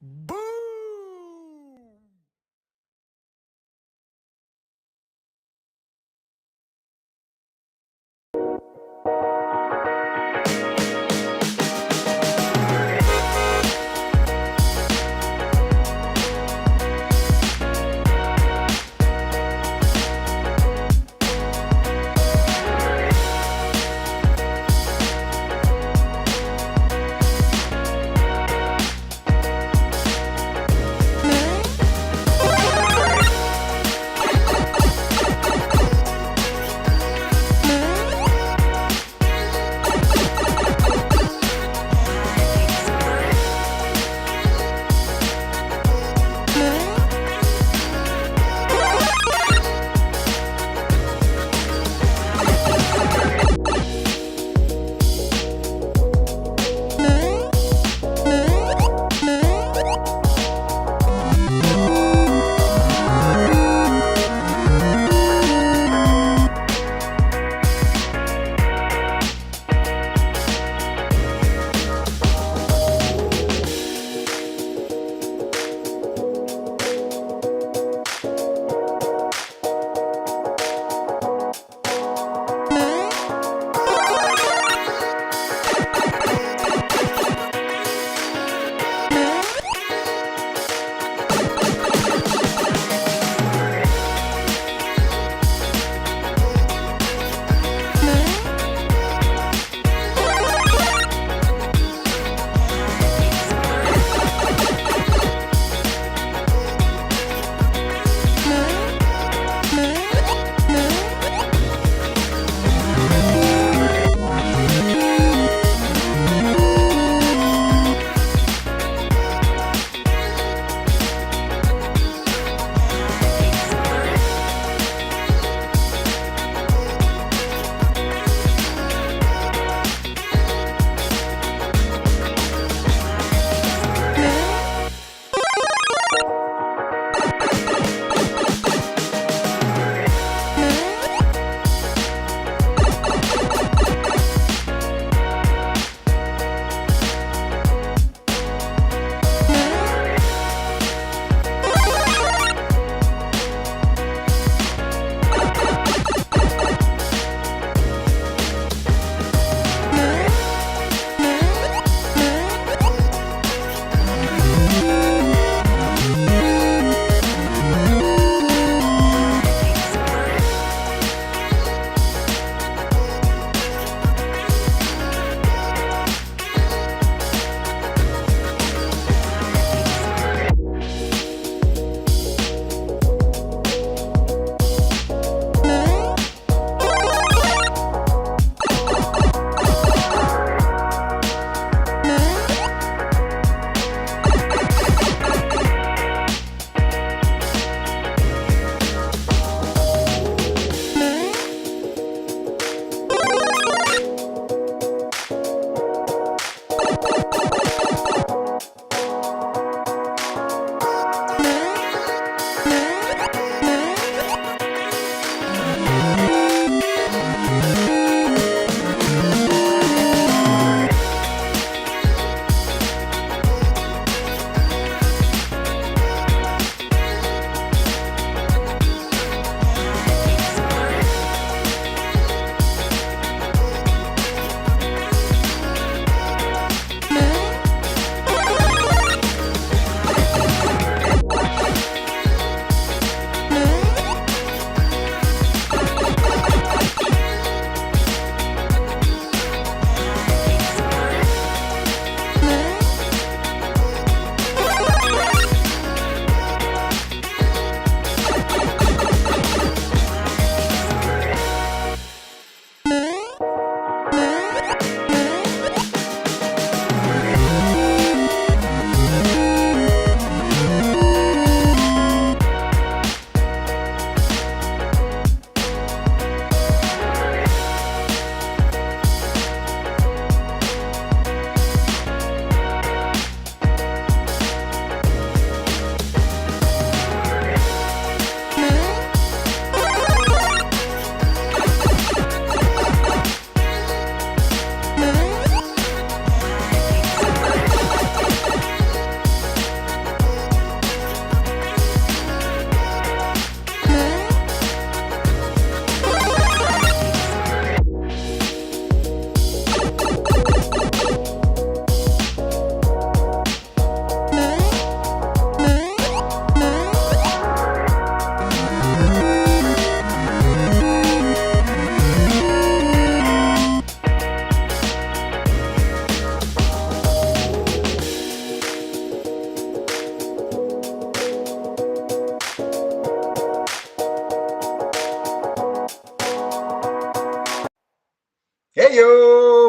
Boom!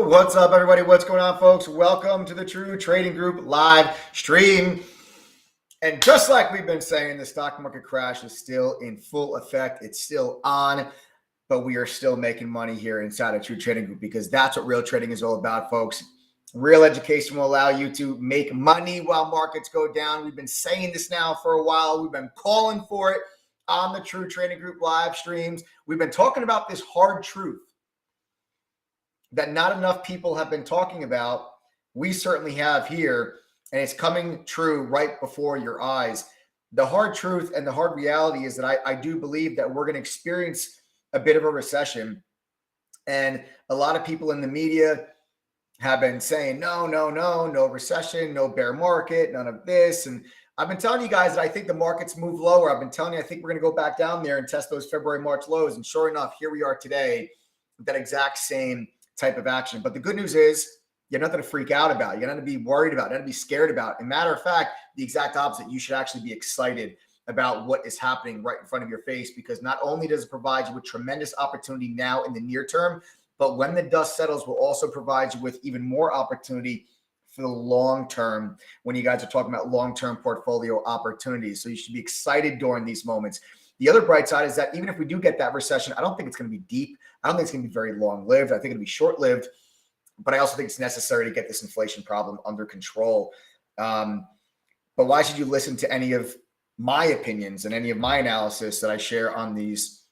What's up, everybody? What's going on, folks? Welcome to the True Trading Group live stream. And just like we've been saying, the stock market crash is still in full effect. It's still on, but we are still making money here inside of True Trading Group because that's what real trading is all about, folks. Real education will allow you to make money while markets go down. We've been saying this now for a while. We've been calling for it on the True Trading Group live streams. We've been talking about this hard truth that not enough people have been talking about. We certainly have here, and it's coming true right before your eyes. The hard truth and the hard reality is that I do believe that we're going to experience a bit of a recession. And a lot of people in the media have been saying, no recession, no bear market, none of this. And I've been telling you guys that I think the markets move lower. I've been telling you, I think we're going to go back down there and test those February, March lows. And sure enough, here we are today with that exact same type of action. But the good news is you have nothing to freak out about. You have nothing to be worried about, nothing to be scared about. And matter of fact, the exact opposite. You should actually be excited about what is happening right in front of your face, because not only does it provide you with tremendous opportunity now in the near term, but when the dust settles, will also provide you with even more opportunity for the long term when you guys are talking about long-term portfolio opportunities. So you should be excited during these moments. The other bright side is that even if we do get that recession, I don't think it's going to be deep. I don't think it's going to be very long-lived. I think it'll be short-lived, but I also think it's necessary to get this inflation problem under control. But why should you listen to any of my opinions and any of my analysis that I share on these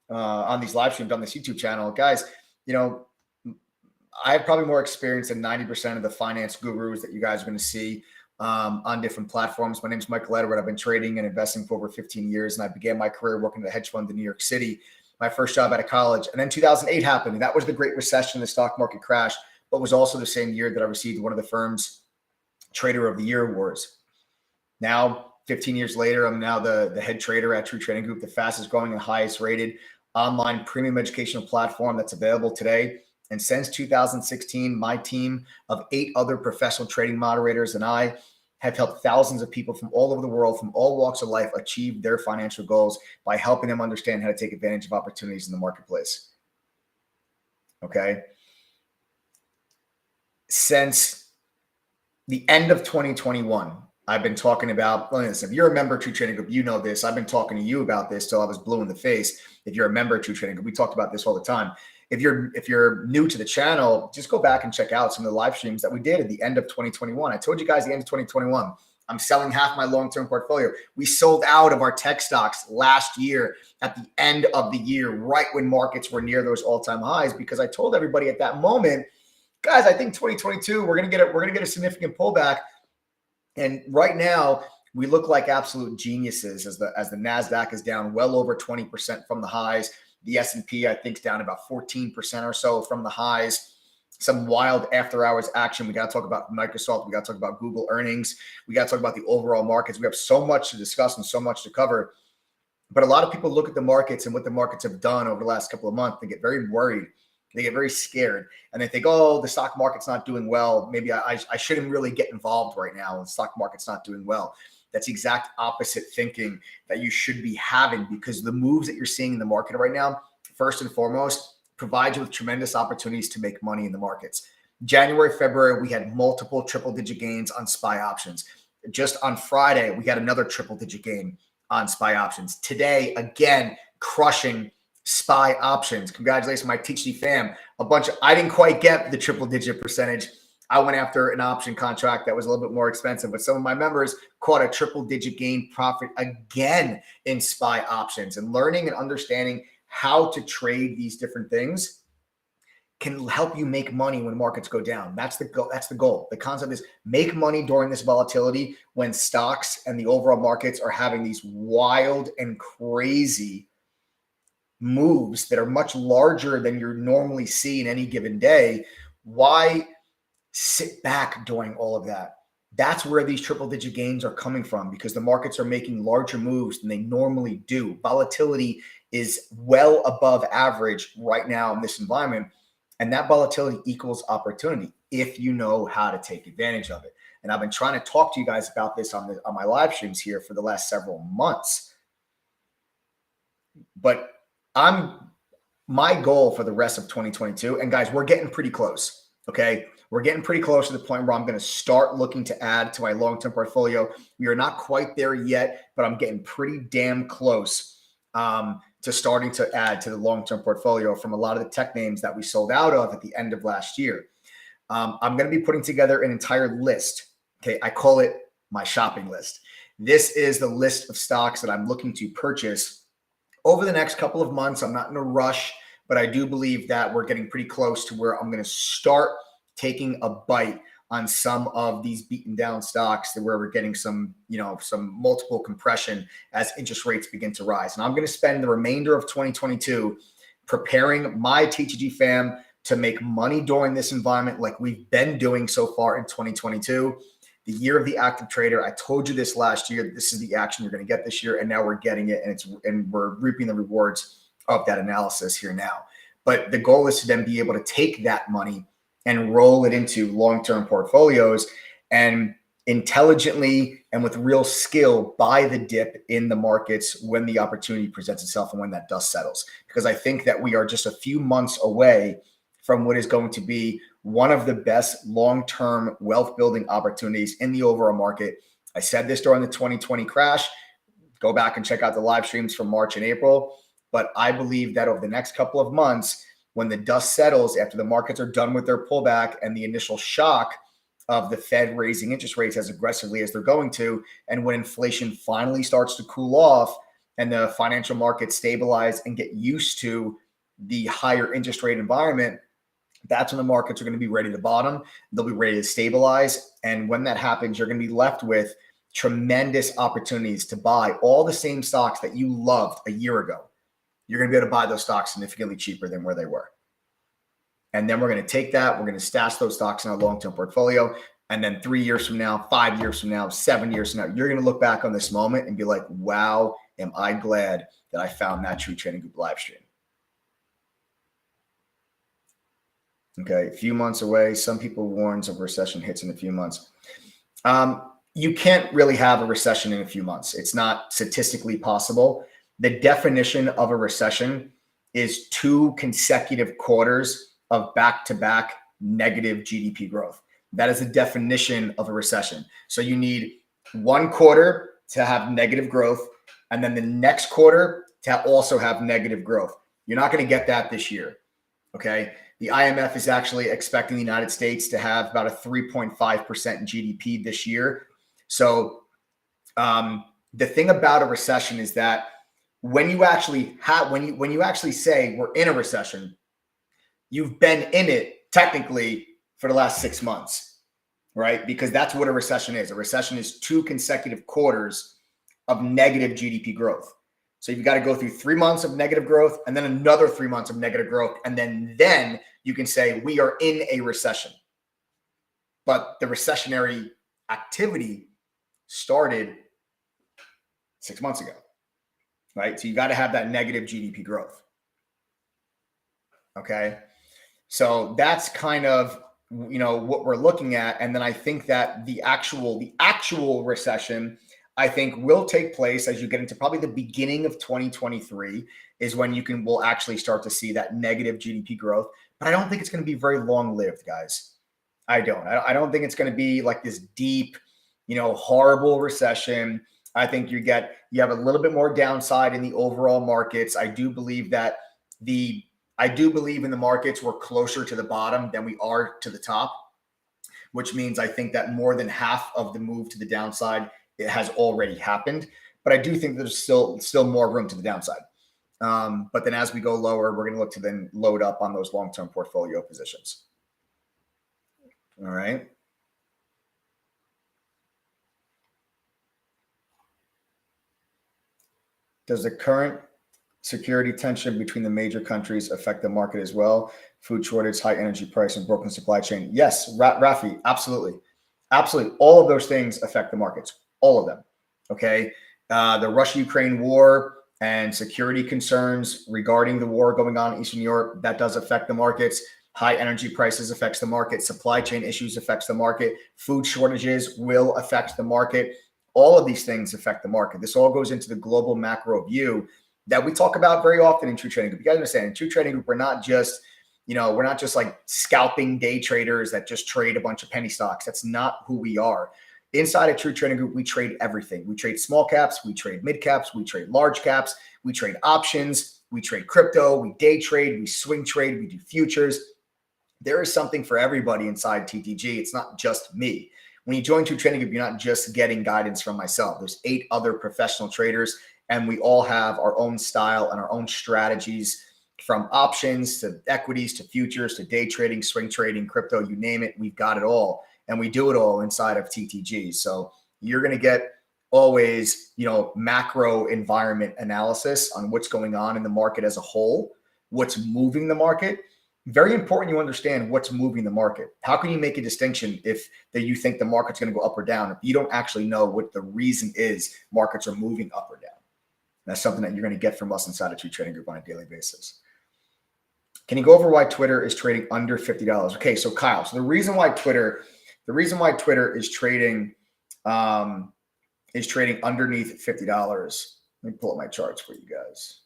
live streams on this YouTube channel? Guys, you know, I have probably more experience than 90% of the finance gurus that you guys are going to see on different platforms. My name is Michael Edward. I've been trading and investing for over 15 years, and I began my career working at a hedge fund in New York City, my first job out of college. And then 2008 happened, and that was the great recession, the stock market crash, but was also the same year that I received one of the firm's Trader of the Year awards. Now, 15 years later, I'm now the head trader at True Trading Group, the fastest growing and highest rated online premium educational platform that's available today. And since 2016, my team of 8 other professional trading moderators and I have helped thousands of people from all over the world, from all walks of life, achieve their financial goals by helping them understand how to take advantage of opportunities in the marketplace. Okay. Since the end of 2021, I've been talking about, listen, if you're a member of True Trading Group, you know this. I've been talking to you about this till I was blue in the face. If you're a member of True Trading Group, we talked about this all the time. If you're new to the channel, just go back and check out some of the live streams that we did at the end of 2021. I told you guys the end of 2021, I'm selling half my long-term portfolio. We sold out of our tech stocks last year at the end of the year, right when markets were near those all-time highs, because I told everybody at that moment, guys, I think 2022, we're gonna get a significant pullback. And right now, we look like absolute geniuses as the NASDAQ is down well over 20% from the highs. The S&P, I think, is down about 14% or so from the highs. Some wild after-hours action. We got to talk about Microsoft. We got to talk about Google earnings. We got to talk about the overall markets. We have so much to discuss and so much to cover. But a lot of people look at the markets and what the markets have done over the last couple of months. They get very worried. They get very scared. And they think, oh, the stock market's not doing well. Maybe I shouldn't really get involved right now. The stock market's not doing well. That's the exact opposite thinking that you should be having, because the moves that you're seeing in the market right now, first and foremost, provide you with tremendous opportunities to make money in the markets. January, February, we had multiple triple-digit gains on SPY options. Just on Friday, we had another triple-digit gain on SPY options. Today, again, crushing SPY options. Congratulations, my THD fam. I didn't quite get the triple-digit percentage. I went after an option contract that was a little bit more expensive, but some of my members caught a triple-digit gain profit again in SPY options. And learning and understanding how to trade these different things can help you make money when markets go down. That's the goal. That's the goal. The concept is make money during this volatility when stocks and the overall markets are having these wild and crazy moves that are much larger than you normally see in any given day. Why sit back during all of that? That's where these triple-digit gains are coming from, because the markets are making larger moves than they normally do. Volatility is well above average right now in this environment, and that volatility equals opportunity if you know how to take advantage of it. And I've been trying to talk to you guys about this on my live streams here for the last several months. But my goal for the rest of 2022, and guys, we're getting pretty close. Okay. We're getting pretty close to the point where I'm going to start looking to add to my long-term portfolio. We are not quite there yet, but I'm getting pretty damn close to starting to add to the long-term portfolio from a lot of the tech names that we sold out of at the end of last year. I'm going to be putting together an entire list. Okay. I call it my shopping list. This is the list of stocks that I'm looking to purchase over the next couple of months. I'm not in a rush, but I do believe that we're getting pretty close to where I'm going to start taking a bite on some of these beaten down stocks where we're getting some multiple compression as interest rates begin to rise. And I'm going to spend the remainder of 2022 preparing my TTG fam to make money during this environment like we've been doing so far in 2022. The year of the active trader. I told you this last year. This is the action you're going to get this year, and now we're getting it, and we're reaping the rewards of that analysis here now. But the goal is to then be able to take that money and roll it into long-term portfolios and intelligently and with real skill buy the dip in the markets when the opportunity presents itself and when that dust settles. Because I think that we are just a few months away from what is going to be one of the best long-term wealth building opportunities in the overall market. I said this during the 2020 crash. Go back and check out the live streams from March and April. But I believe that over the next couple of months, when the dust settles, after the markets are done with their pullback and the initial shock of the Fed raising interest rates as aggressively as they're going to, and when inflation finally starts to cool off and the financial markets stabilize and get used to the higher interest rate environment, that's when the markets are going to be ready to bottom. They'll be ready to stabilize. And when that happens, you're going to be left with tremendous opportunities to buy all the same stocks that you loved a year ago. You're going to be able to buy those stocks significantly cheaper than where they were. And then we're going to take that. We're going to stash those stocks in our long-term portfolio. And then 3 years from now, 5 years from now, 7 years from now, you're going to look back on this moment and be like, wow, am I glad that I found that True Trading Group live stream. Okay, a few months away. Some people warns of recession hits in a few months. You can't really have a recession in a few months. It's not statistically possible. The definition of a recession is 2 consecutive quarters of back-to-back negative GDP growth. That is the definition of a recession. So you need 1 quarter to have negative growth, and then the next quarter to also have negative growth. You're not going to get that this year, okay? The IMF is actually expecting the United States to have about a 3.5% GDP this year. So the thing about a recession is that when you actually say we're in a recession, you've been in it technically for the last 6 months, right? Because that's what a recession is. A recession is 2 consecutive quarters of negative GDP growth. So you've got to go through 3 months of negative growth and then another 3 months of negative growth. And then you can say we are in a recession. But the recessionary activity started 6 months ago, right? So you got to have that negative GDP growth. Okay. So that's kind of, what we're looking at. And then I think that the actual recession, I think, will take place as you get into probably the beginning of 2023 is when we'll actually start to see that negative GDP growth. But I don't think it's going to be very long-lived, guys. I don't think it's going to be like this deep, horrible recession. I think you have a little bit more downside in the overall markets. I do believe in the markets we're closer to the bottom than we are to the top, which means I think that more than half of the move to the downside, it has already happened. But I do think there's still more room to the downside. But then as we go lower, we're going to look to then load up on those long-term portfolio positions. All right. Does the current security tension between the major countries affect the market as well? Food shortage, high energy price, and broken supply chain. Yes, Rafi, absolutely. Absolutely. All of those things affect the markets. All of them. Okay. The Russia-Ukraine war and security concerns regarding the war going on in Eastern Europe, that does affect the markets. High energy prices affects the market. Supply chain issues affects the market. Food shortages will affect the market. All of these things affect the market. This all goes into the global macro view that we talk about very often in True Trading Group. You guys understand, in True Trading Group, we're not just, we're not just like scalping day traders that just trade a bunch of penny stocks. That's not who we are. Inside a True Trading Group, we trade everything. We trade small caps, we trade mid caps, we trade large caps, we trade options, we trade crypto, we day trade, we swing trade, we do futures. There is something for everybody inside TTG. It's not just me. When you join True Trading Group, you're not just getting guidance from myself. There's 8 other professional traders, and we all have our own style and our own strategies, from options to equities to futures to day trading, swing trading, crypto, you name it. We've got it all, and we do it all inside of TTG. So you're going to get always, macro environment analysis on what's going on in the market as a whole, what's moving the market. Very important you understand what's moving the market. How can you make a distinction if that you think the market's going to go up or down if you don't actually know what the reason is markets are moving up or down? That's something that you're going to get from us inside a True Trading Group on a daily basis. Can you go over why Twitter is trading under $50? Okay, so Kyle, so the reason why Twitter is trading underneath $50. Let me pull up my charts for you guys.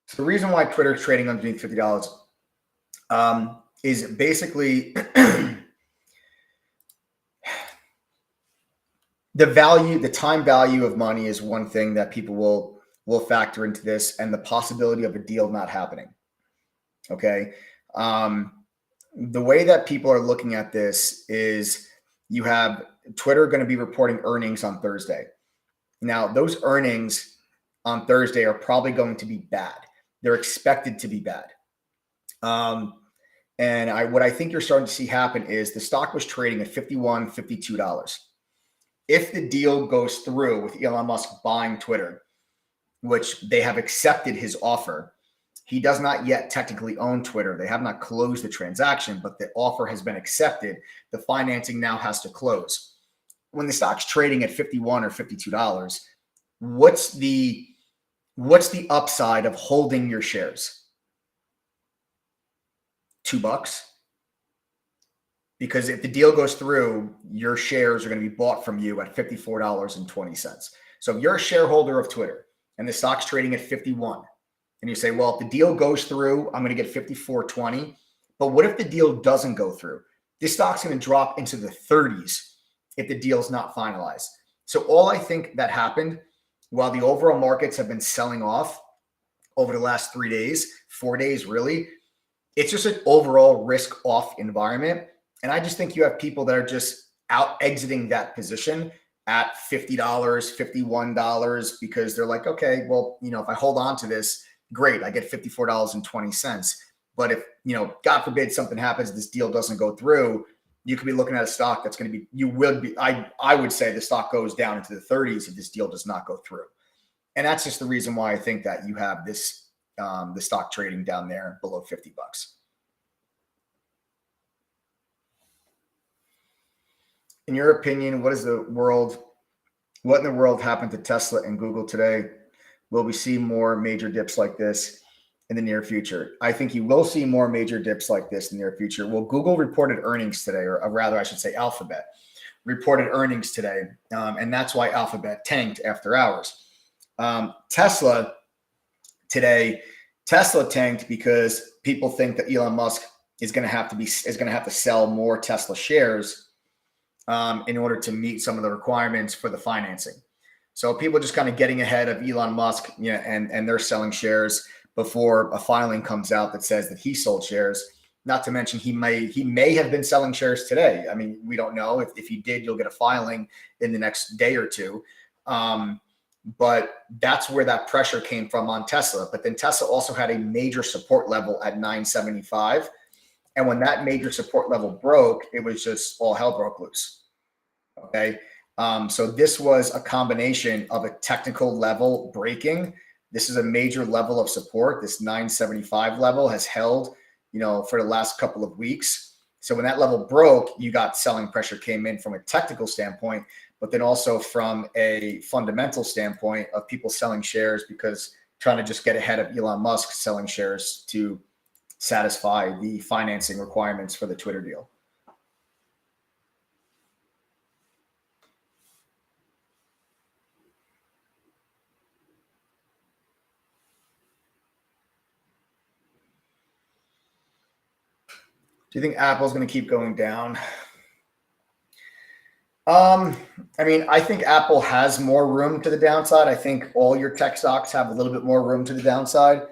So the reason why Twitter is trading underneath $50 is basically the time value of money is one thing that people will factor into this, and the possibility of a deal not happening. Okay. The way that people are looking at this is you have Twitter going to be reporting earnings on Thursday. Now, those earnings on Thursday are probably going to be bad. They're expected to be bad. And what I think you're starting to see happen is the stock was trading at $51, $52. If the deal goes through with Elon Musk buying Twitter, which they have accepted his offer, he does not yet technically own Twitter. They have not closed the transaction, but the offer has been accepted. The financing now has to close. When the stock's trading at $51 or $52, what's the upside of holding your shares? $2. Because if the deal goes through, your shares are going to be bought from you at $54.20. So if you're a shareholder of Twitter and the stock's trading at 51, and you say, well, if the deal goes through, I'm going to get $54.20. But what if the deal doesn't go through? This stock's going to drop into the 30s if the deal's not finalized. So all I think that happened, while the overall markets have been selling off over the last 3 days, 4 days really, it's just an overall risk off environment. And I just think you have people that are just out exiting that position at $50, $51, because they're like, okay, well, if I hold on to this, great, I get $54.20. But if, God forbid something happens, this deal doesn't go through, you could be looking at a stock that's going to be, I would say the stock goes down into the 30s if this deal does not go through. And that's just the reason why I think that you have this, the stock trading down there below $50. In your opinion, what in the world happened to Tesla and Google today? Will we see more major dips like this in the near future? I think you will see more major dips like this in the near future. Well, Google reported earnings today, or rather I should say Alphabet reported earnings today. And that's why Alphabet tanked after hours. Tesla tanked because people think that Elon Musk is going to have to sell more Tesla shares in order to meet some of the requirements for the financing. So people are just kind of getting ahead of Elon Musk, and they're selling shares before a filing comes out that says that he sold shares. Not to mention he may have been selling shares today. I mean, we don't know. If he did, you'll get a filing in the next day or two. But that's where that pressure came from on Tesla. But then Tesla also had a major support level at 975. And when that major support level broke, it was just all hell broke loose. Okay. So this was a combination of a technical level breaking. This is a major level of support. This 975 level has held, for the last couple of weeks. So when that level broke, you got selling pressure came in from a technical standpoint, but then also from a fundamental standpoint of people selling shares because trying to just get ahead of Elon Musk selling shares to satisfy the financing requirements for the Twitter deal. Do you think Apple's going to keep going down? I mean, I think Apple has more room to the downside. I think all your tech stocks have a little bit more room to the downside.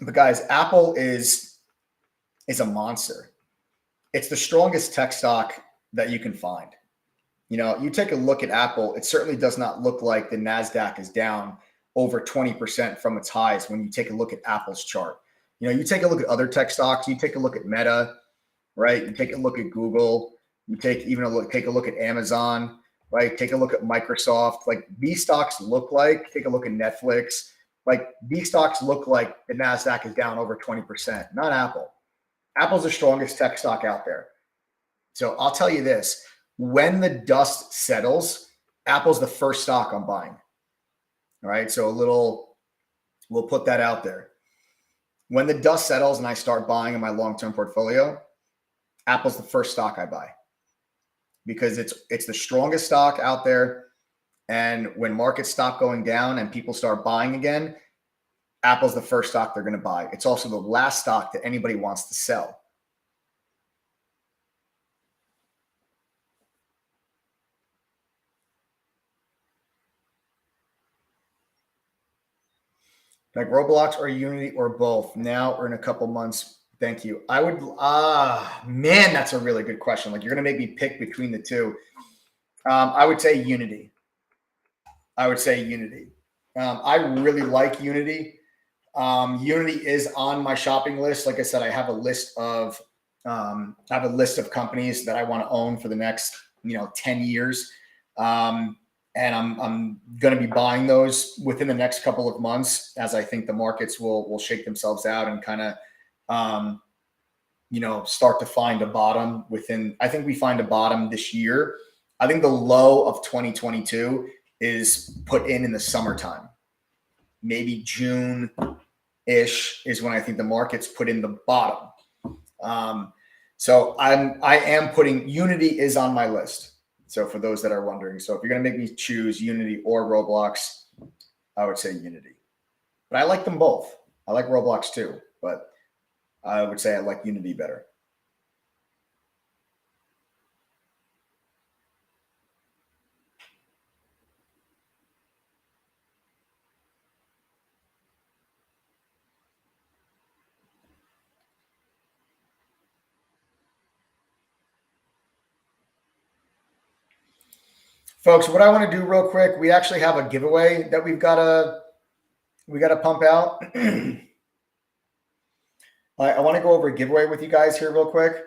But guys, Apple is a monster. It's the strongest tech stock that you can find. You know, you take a look at Apple, it certainly does not look like the NASDAQ is down over 20% from its highs when you take a look at Apple's chart. You know, you take a look at other tech stocks, you take a look at Meta, right? You take a look at Google, you take a look at Amazon, right? Take a look at Microsoft. Like these stocks take a look at Netflix. Like these stocks look like the NASDAQ is down over 20%, not Apple. Apple's the strongest tech stock out there. So I'll tell you this, when the dust settles, Apple's the first stock I'm buying. All right. So we'll put that out there. When the dust settles and I start buying in my long-term portfolio, Apple's the first stock I buy because it's the strongest stock out there. And when markets stop going down and people start buying again, Apple's the first stock they're going to buy. It's also the last stock that anybody wants to sell. Like Roblox or Unity or both, now or in a couple months? Thank you. I would, man, that's a really good question. Like you're going to make me pick between the two. I would say Unity. I really like Unity. Unity is on my shopping list. Like I said, I have a list of companies that I want to own for the next, 10 years. And I'm going to be buying those within the next couple of months as I think the markets will shake themselves out and kind of, start to find a bottom I think we find a bottom this year. I think the low of 2022 is put in the summertime, maybe June-ish is when I think the markets put in the bottom. So I am putting Unity is on my list. So for those that are wondering, so if you're going to make me choose Unity or Roblox, I would say Unity. But I like them both. I like Roblox too, but I would say I like Unity better. Folks, what I want to do real quick, we actually have a giveaway that we got to pump out. I want to go over a giveaway with you guys here real quick.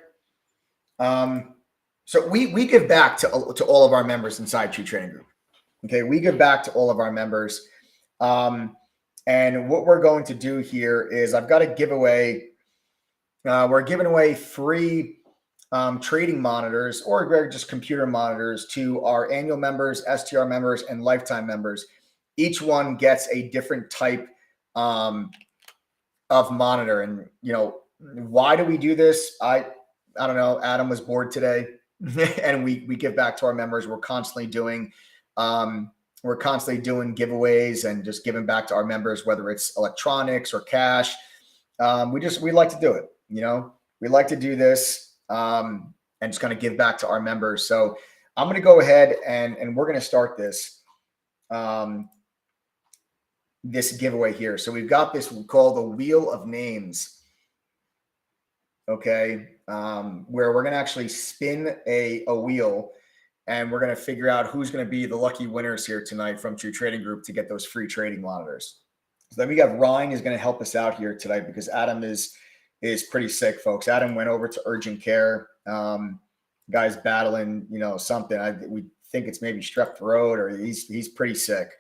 So we give back to all of our members inside True Trading Group. Okay, we give back to all of our members. And what we're going to do here is I've got a giveaway. We're giving away free trading monitors or just computer monitors to our annual members, STR members, and lifetime members. Each one gets a different type of monitor. And, why do we do this? I don't know. Adam was bored today and we give back to our members. We're constantly doing giveaways and just giving back to our members, whether it's electronics or cash. We like to do it. We like to do this. And just kind of give back to our members. So I'm going to go ahead and we're going to start this giveaway here. So we've got this called the Wheel of Names. Okay. Where we're going to actually spin a wheel and we're going to figure out who's going to be the lucky winners here tonight from True Trading Group to get those free trading monitors. So then we got Ryan is going to help us out here tonight because Adam is pretty sick, folks. Adam went over to urgent care. Guy's battling, something. We think it's maybe strep throat or he's pretty sick.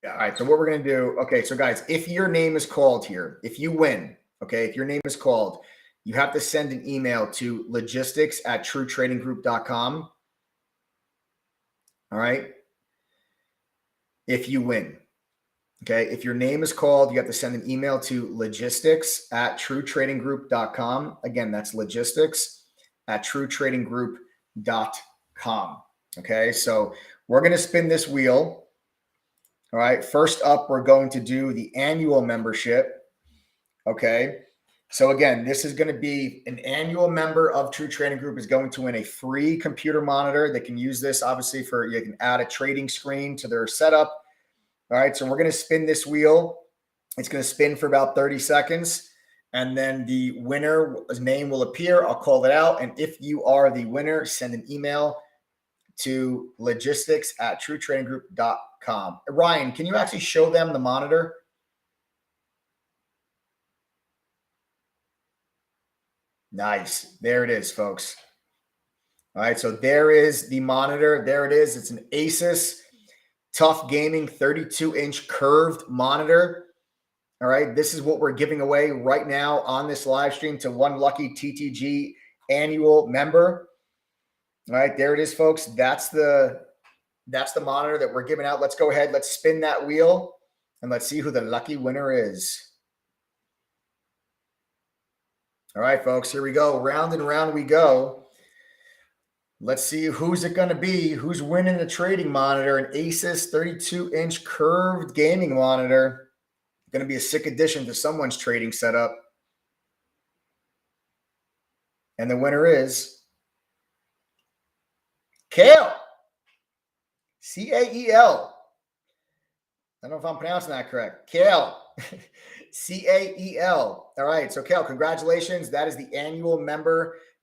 Yeah. All right. So what we're going to do. Okay. So guys, if your name is called here, if you win, okay, if your name is called, you have to send an email to logistics@truetradinggroup.com. All right. If you win. Okay. If your name is called, you have to send an email to logistics@truetradinggroup.com. Again, that's logistics@truetradinggroup.com. Okay, so we're going to spin this wheel. All right, first up, we're going to do the annual membership. Okay, so again, this is going to be an annual member of True Trading Group is going to win a free computer monitor. They can use this obviously for, you can add a trading screen to their setup. All right, so we're going to spin this wheel. It's going to spin for about 30 seconds. And then the winner's name will appear. I'll call it out. And if you are the winner, send an email to logistics@truetradinggroup.com. Ryan, can you actually show them the monitor? Nice. There it is, folks. All right, so there is the monitor. There it is. It's an Asus Tough Gaming 32-inch curved monitor. All right, this is what we're giving away right now on this live stream to one lucky TTG annual member. All right, there it is, folks. That's the monitor that we're giving out. Let's go ahead. Let's spin that wheel and let's see who the lucky winner is. All right, folks, here we go. Round and round we go. Let's see who's it going to be. Who's winning the trading monitor? An Asus 32-inch curved gaming monitor. Going to be a sick addition to someone's trading setup. And the winner is Kale. C-A-E-L. I don't know if I'm pronouncing that correct. Kale. C-A-E-L. All right. So, Kale, congratulations. That is the annual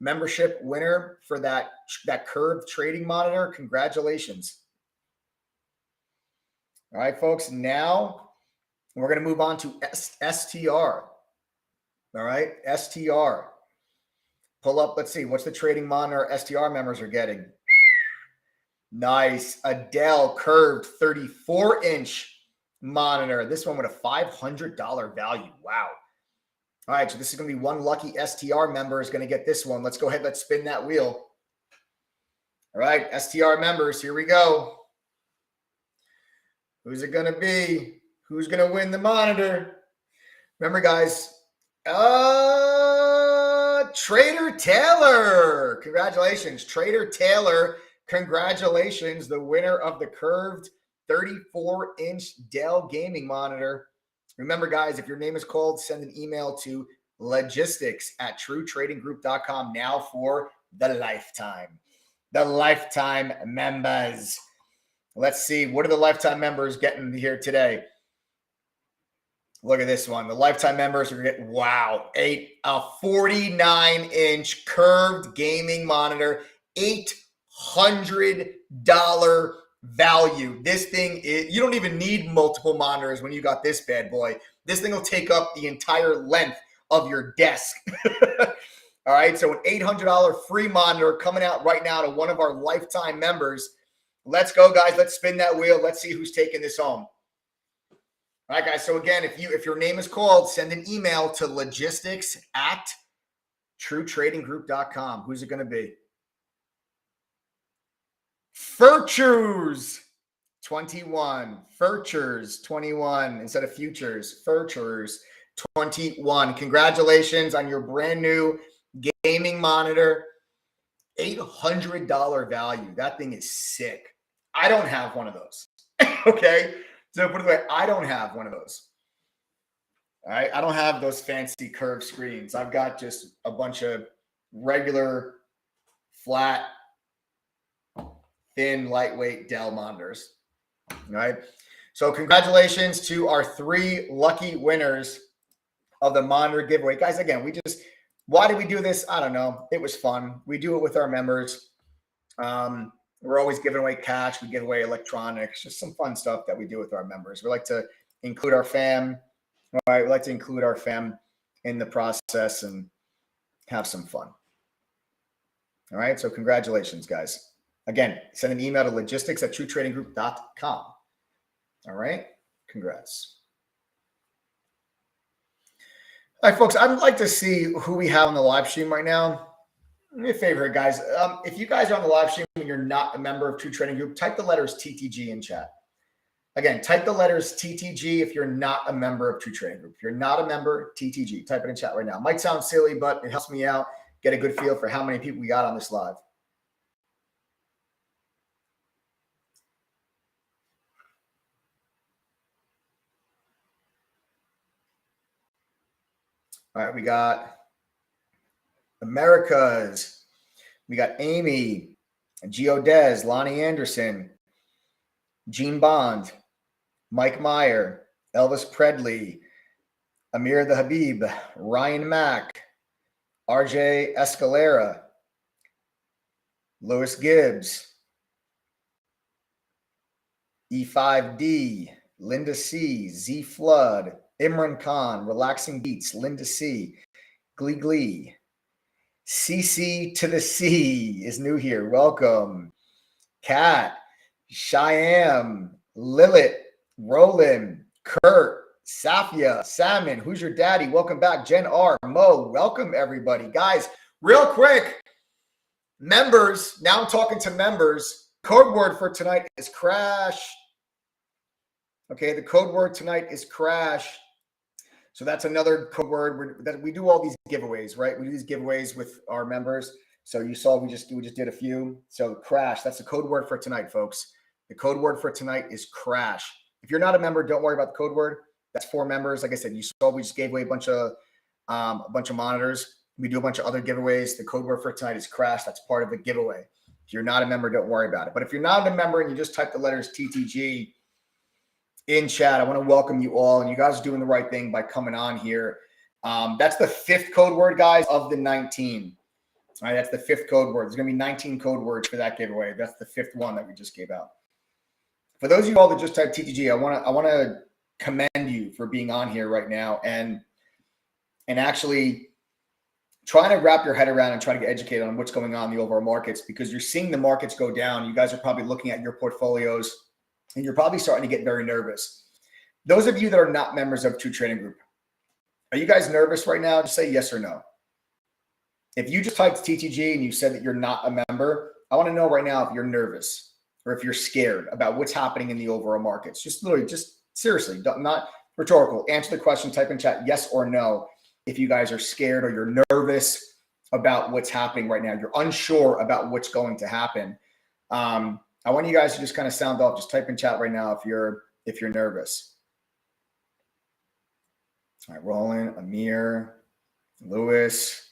membership winner for that curved trading monitor. Congratulations. All right, folks. Now we're going to move on to STR. All right. STR. Pull up. Let's see. What's the trading monitor STR members are getting? Nice. A Dell curved 34-inch monitor. This one with a $500 value. Wow. All right. So this is going to be one lucky STR member is going to get this one. Let's go ahead. Let's spin that wheel. All right. STR members. Here we go. Who's it going to be? Who's going to win the monitor? Remember, guys, Trader Taylor. Congratulations, Trader Taylor. Congratulations, the winner of the curved 34-inch Dell gaming monitor. Remember, guys, if your name is called, send an email to logistics@truetradinggroup.com now for the lifetime. The lifetime members. Let's see. What are the lifetime members getting here today? Look at this one. The lifetime members are getting, wow, a 49-inch curved gaming monitor, $800 value. This thing is, you don't even need multiple monitors when you got this bad boy. This thing will take up the entire length of your desk. All right, so an $800 free monitor coming out right now to one of our lifetime members. Let's go, guys. Let's spin that wheel. Let's see who's taking this home. All right, guys. So again, if your name is called, send an email to logistics@truetradinggroup.com. Who's it going to be? Furchers 21. Furchers 21 instead of futures. Furchers 21. Congratulations on your brand new gaming monitor. $800 value. That thing is sick. I don't have one of those. Okay. So put it away. I don't have one of those. All right. I don't have those fancy curved screens. I've got just a bunch of regular, flat, thin, lightweight Dell monitors. All right. So congratulations to our 3 lucky winners of the monitor giveaway. Guys, again, why did we do this? I don't know. It was fun. We do it with our members. We're always giving away cash. We give away electronics, just some fun stuff that we do with our members. We like to include our fam. All right. We like to include our fam in the process and have some fun. All right. So congratulations, guys. Again, send an email to logistics@truetradinggroup.com. All right. Congrats. All right, folks, I'd like to see who we have on the live stream right now. Do me a favor, guys. If you guys are on the live stream and you're not a member of True Trading Group, type the letters TTG in chat. Again, type the letters TTG if you're not a member of True Trading Group. If you're not a member, TTG. Type it in chat right now. It might sound silly, but it helps me out, get a good feel for how many people we got on this live. All right, we got Americas. We got Amy, Gio Dez, Lonnie Anderson, Gene Bond, Mike Meyer, Elvis Predley, Amir the Habib, Ryan Mack, RJ Escalera, Lewis Gibbs, E5D, Linda C, Z Flood, Imran Khan, Relaxing Beats, Linda C, Glee Glee, CC to the C is new here. Welcome. Kat, Cheyenne, Lilith, Roland, Kurt, Safia, Salmon, who's your daddy? Welcome back. Jen R, Mo, welcome everybody. Guys, real quick, members, now I'm talking to members. Code word for tonight is crash. Okay, the code word tonight is crash. So that's another code word that we do all these giveaways, right? We do these giveaways with our members. So you saw we just did a few. So crash, that's the code word for tonight, folks. The code word for tonight is crash. If you're not a member, don't worry about the code word. That's for members. Like I said, you saw we just gave away a bunch of monitors. We do a bunch of other giveaways. The code word for tonight is crash. That's part of the giveaway. If you're not a member, don't worry about it. But if you're not a member and you just type the letters TTG in chat, I want to welcome you all. And you guys are doing the right thing by coming on here. That's the 5th code word, guys, of the 19. All right, that's the 5th code word. There's going to be 19 code words for that giveaway. That's the 5th one that we just gave out. For those of you all that just typed TTG, I want to commend you for being on here right now and actually trying to wrap your head around and try to get educated on what's going on in the overall markets, because you're seeing the markets go down. You guys are probably looking at your portfolios and you're probably starting to get very nervous. Those of you that are not members of True Trading Group, are you guys nervous right now? Just say yes or no. If you just typed TTG and you said that you're not a member, I want to know right now if you're nervous or if you're scared about what's happening in the overall markets. Just literally, just seriously, not rhetorical. Answer the question, type in chat yes or no if you guys are scared or you're nervous about what's happening right now. You're unsure about what's going to happen. I want you guys to just kind of sound off. Just type in chat right now if you're nervous. All right, Roland, Amir, Lewis,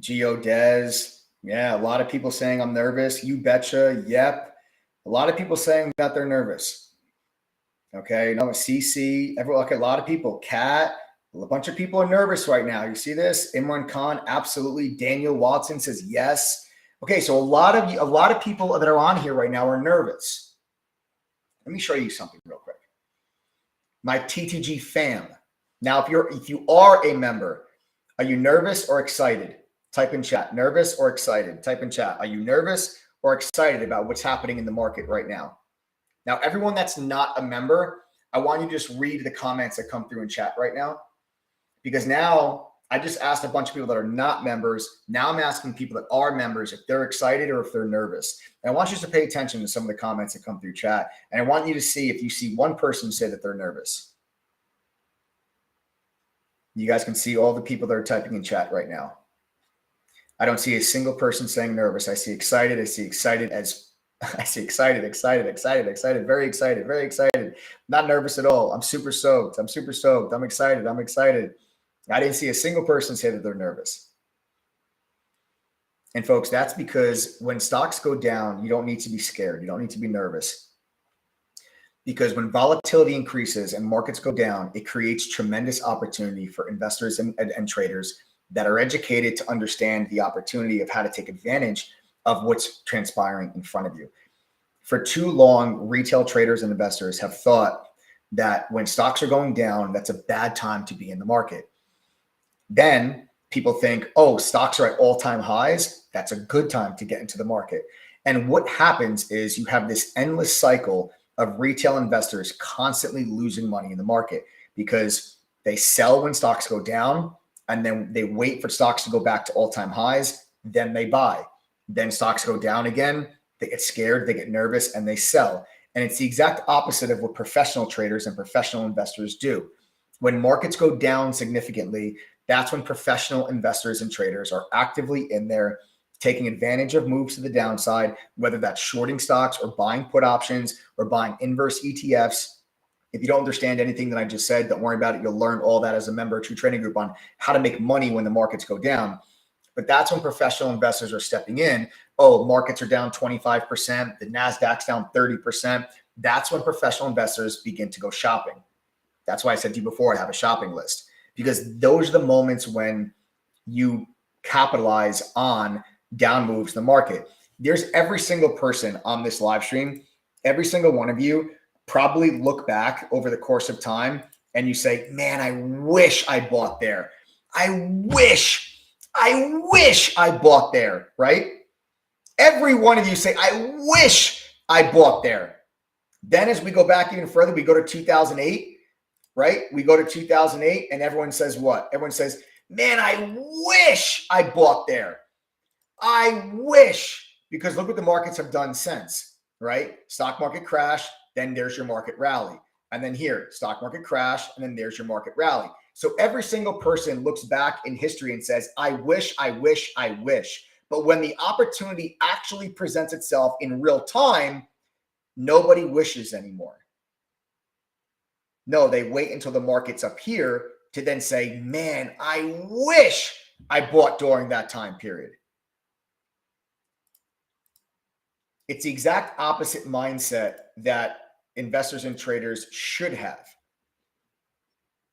Gio Dez. Yeah, a lot of people saying I'm nervous. You betcha. Yep. A lot of people saying that they're nervous. Okay, no, CC, everyone, okay, a lot of people. Kat, a bunch of people are nervous right now. You see this? Imran Khan, absolutely. Daniel Watson says yes. Okay, so a lot of people that are on here right now are nervous. Let me show you something real quick. My TTG fam. Now, if you are a member, are you nervous or excited? Type in chat. Nervous or excited? Type in chat. Are you nervous or excited about what's happening in the market right now? Now, everyone that's not a member, I want you to just read the comments that come through in chat right now, because now I just asked a bunch of people that are not members. Now I'm asking people that are members if they're excited or if they're nervous. And I want you to pay attention to some of the comments that come through chat. And I want you to see if you see one person say that they're nervous. You guys can see all the people that are typing in chat right now. I don't see a single person saying nervous. I see excited. I see excited, very excited. Not nervous at all. I'm super stoked. I'm excited. I didn't see a single person say that they're nervous. And folks, that's because when stocks go down, you don't need to be scared. You don't need to be nervous. Because when volatility increases and markets go down, it creates tremendous opportunity for investors and traders that are educated to understand the opportunity of how to take advantage of what's transpiring in front of you. For too long, retail traders and investors have thought that when stocks are going down, that's a bad time to be in the market. Then people think, oh, stocks are at all-time highs. That's a good time to get into the market. And what happens is you have this endless cycle of retail investors constantly losing money in the market because they sell when stocks go down, and then they wait for stocks to go back to all-time highs. Then they buy. Then stocks go down again. They get scared, they get nervous, and they sell. And it's the exact opposite of what professional traders and professional investors do. When markets go down significantly, that's when professional investors and traders are actively in there taking advantage of moves to the downside, whether that's shorting stocks or buying put options or buying inverse ETFs If you don't understand anything that I just said, don't worry about it. You'll learn all that as a member of True Trading Group on how to make money when the markets go down. But that's when professional investors are stepping in. Oh, markets are down 25%. The NASDAQ's down 30%. That's when professional investors begin to go shopping. That's why I said to you before, I have a shopping list, because those are the moments when you capitalize on down moves in the market. There's every single person on this live stream, every single one of you probably look back over the course of time and you say, man, I wish I bought there. I wish I bought there, right? Every one of you say, I wish I bought there. Then as we go back even further, we go to 2008, right? We go to 2008 and everyone says what? Everyone says, man, I wish I bought there. I wish, because look what the markets have done since, right? Stock market crash, then there's your market rally. And then here, stock market crash, and then there's your market rally. So every single person looks back in history and says, I wish, I wish, I wish. But when the opportunity actually presents itself in real time, nobody wishes anymore. No, they wait until the market's up here to then say, man, I wish I bought during that time period. It's the exact opposite mindset that investors and traders should have.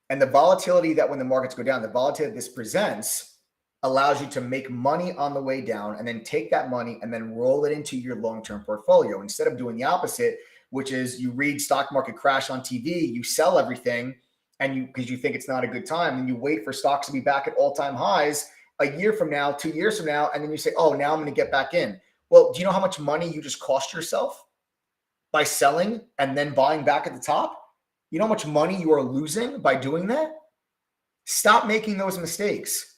And the volatility that when the markets go down, the volatility this presents allows you to make money on the way down and then take that money and then roll it into your long-term portfolio instead of doing the opposite, which is you read stock market crash on TV, you sell everything and because you think it's not a good time, and you wait for stocks to be back at all-time highs a year from now, 2 years from now, and then you say, oh, now I'm going to get back in. Well, do you know how much money you just cost yourself by selling and then buying back at the top? You know how much money you are losing by doing that? Stop making those mistakes.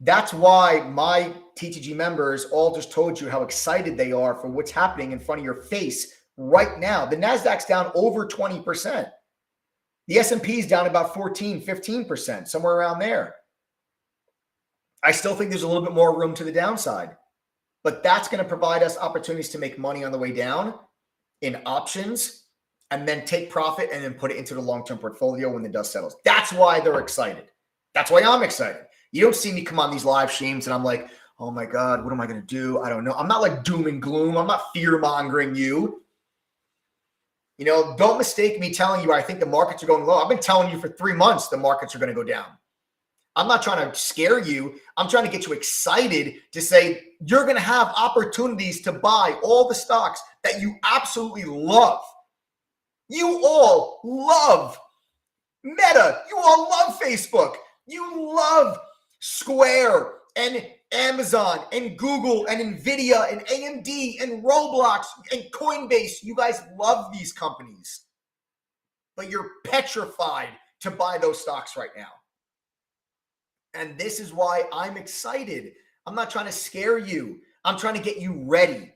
That's why my TTG members all just told you how excited they are for what's happening in front of your face right now. The NASDAQ's down over 20%. The S&P is down about 14, 15%, somewhere around there. I still think there's a little bit more room to the downside, but that's going to provide us opportunities to make money on the way down in options and then take profit and then put it into the long-term portfolio when the dust settles. That's why they're excited. That's why I'm excited. You don't see me come on these live streams and I'm like, oh my God, what am I going to do? I don't know. I'm not like doom and gloom. I'm not fear-mongering you. You know, don't mistake me telling you I think the markets are going low. I've been telling you for 3 months the markets are going to go down. I'm not trying to scare you. I'm trying to get you excited to say you're going to have opportunities to buy all the stocks that you absolutely love. You all love Meta. You all love Facebook. You love Square and Amazon and Google and Nvidia and AMD and Roblox and Coinbase. You guys love these companies, but you're petrified to buy those stocks right now. And this is why I'm excited. I'm not trying to scare you. I'm trying to get you ready.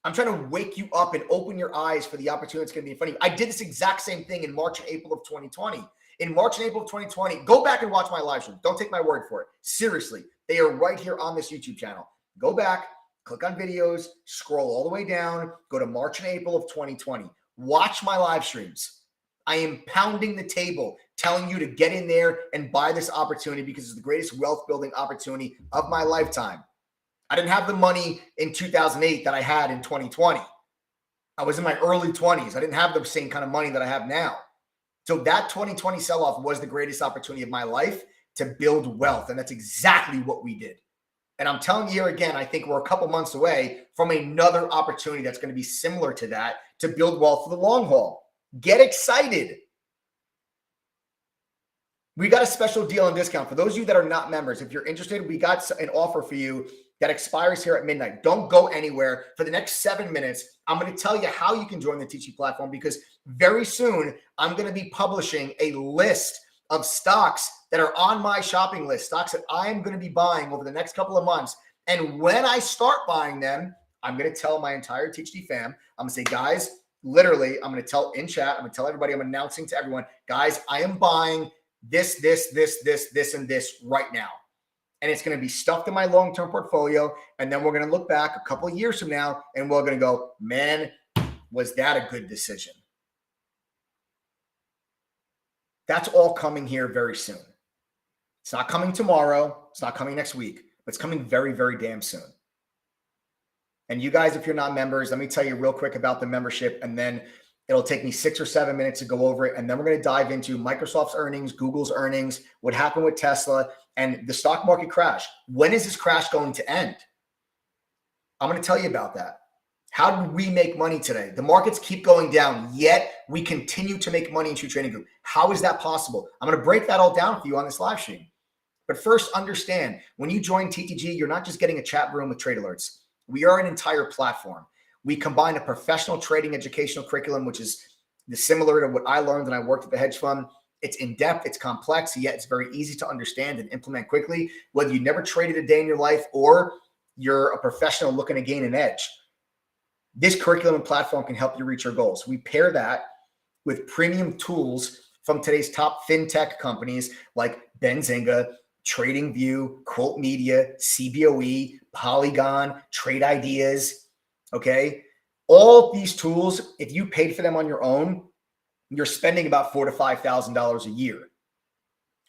I'm trying to wake you up and open your eyes for the opportunity that's going to be in front of you. I did this exact same thing in March and April of 2020. In March and April of 2020, go back and watch my live stream. Don't take my word for it. Seriously, they are right here on this YouTube channel. Go back, click on videos, scroll all the way down, go to March and April of 2020. Watch my live streams. I am pounding the table, telling you to get in there and buy this opportunity because it's the greatest wealth building opportunity of my lifetime. I didn't have the money in 2008 that I had in 2020. I was in my early 20s. I didn't have the same kind of money that I have now. So that 2020 sell-off was the greatest opportunity of my life to build wealth. And that's exactly what we did. And I'm telling you here again, I think we're a couple months away from another opportunity that's going to be similar to that to build wealth for the long haul. Get excited. We got a special deal and discount. For those of you that are not members, if you're interested, we got an offer for you that expires here at midnight. Don't go anywhere. For the next 7 minutes, I'm going to tell you how you can join the teaching platform because very soon I'm going to be publishing a list of stocks that are on my shopping list, stocks that I'm going to be buying over the next couple of months. And when I start buying them, I'm going to tell my entire THD fam, I'm going to say, guys, literally, I'm going to tell in chat, I'm going to tell everybody, I'm announcing to everyone, guys, I am buying this, and this right now. And it's going to be stuffed in my long-term portfolio. And then we're going to look back a couple of years from now and we're going to go, man, was that a good decision? That's all coming here very soon. It's not coming tomorrow. It's not coming next week, but it's coming very, very damn soon. And you guys, if you're not members, let me tell you real quick about the membership, and then it'll take me 6 or 7 minutes to go over it. And then we're going to dive into Microsoft's earnings, Google's earnings, what happened with Tesla, and the stock market crash. When is this crash going to end? I'm going to tell you about that. How did we make money today? The markets keep going down, yet we continue to make money in True Trading Group. How is that possible? I'm going to break that all down for you on this live stream. But first, understand, when you join TTG, you're not just getting a chat room with trade alerts. We are an entire platform. We combine a professional trading educational curriculum, which is similar to what I learned when I worked at the hedge fund. It's in-depth, it's complex, yet it's very easy to understand and implement quickly, whether you never traded a day in your life or you're a professional looking to gain an edge. This curriculum and platform can help you reach your goals. We pair that with premium tools from today's top fintech companies like Benzinga, TradingView, Quote Media, CBOE, Polygon, Trade Ideas, okay? All these tools, if you paid for them on your own, you're spending about $4,000 to $5,000 a year.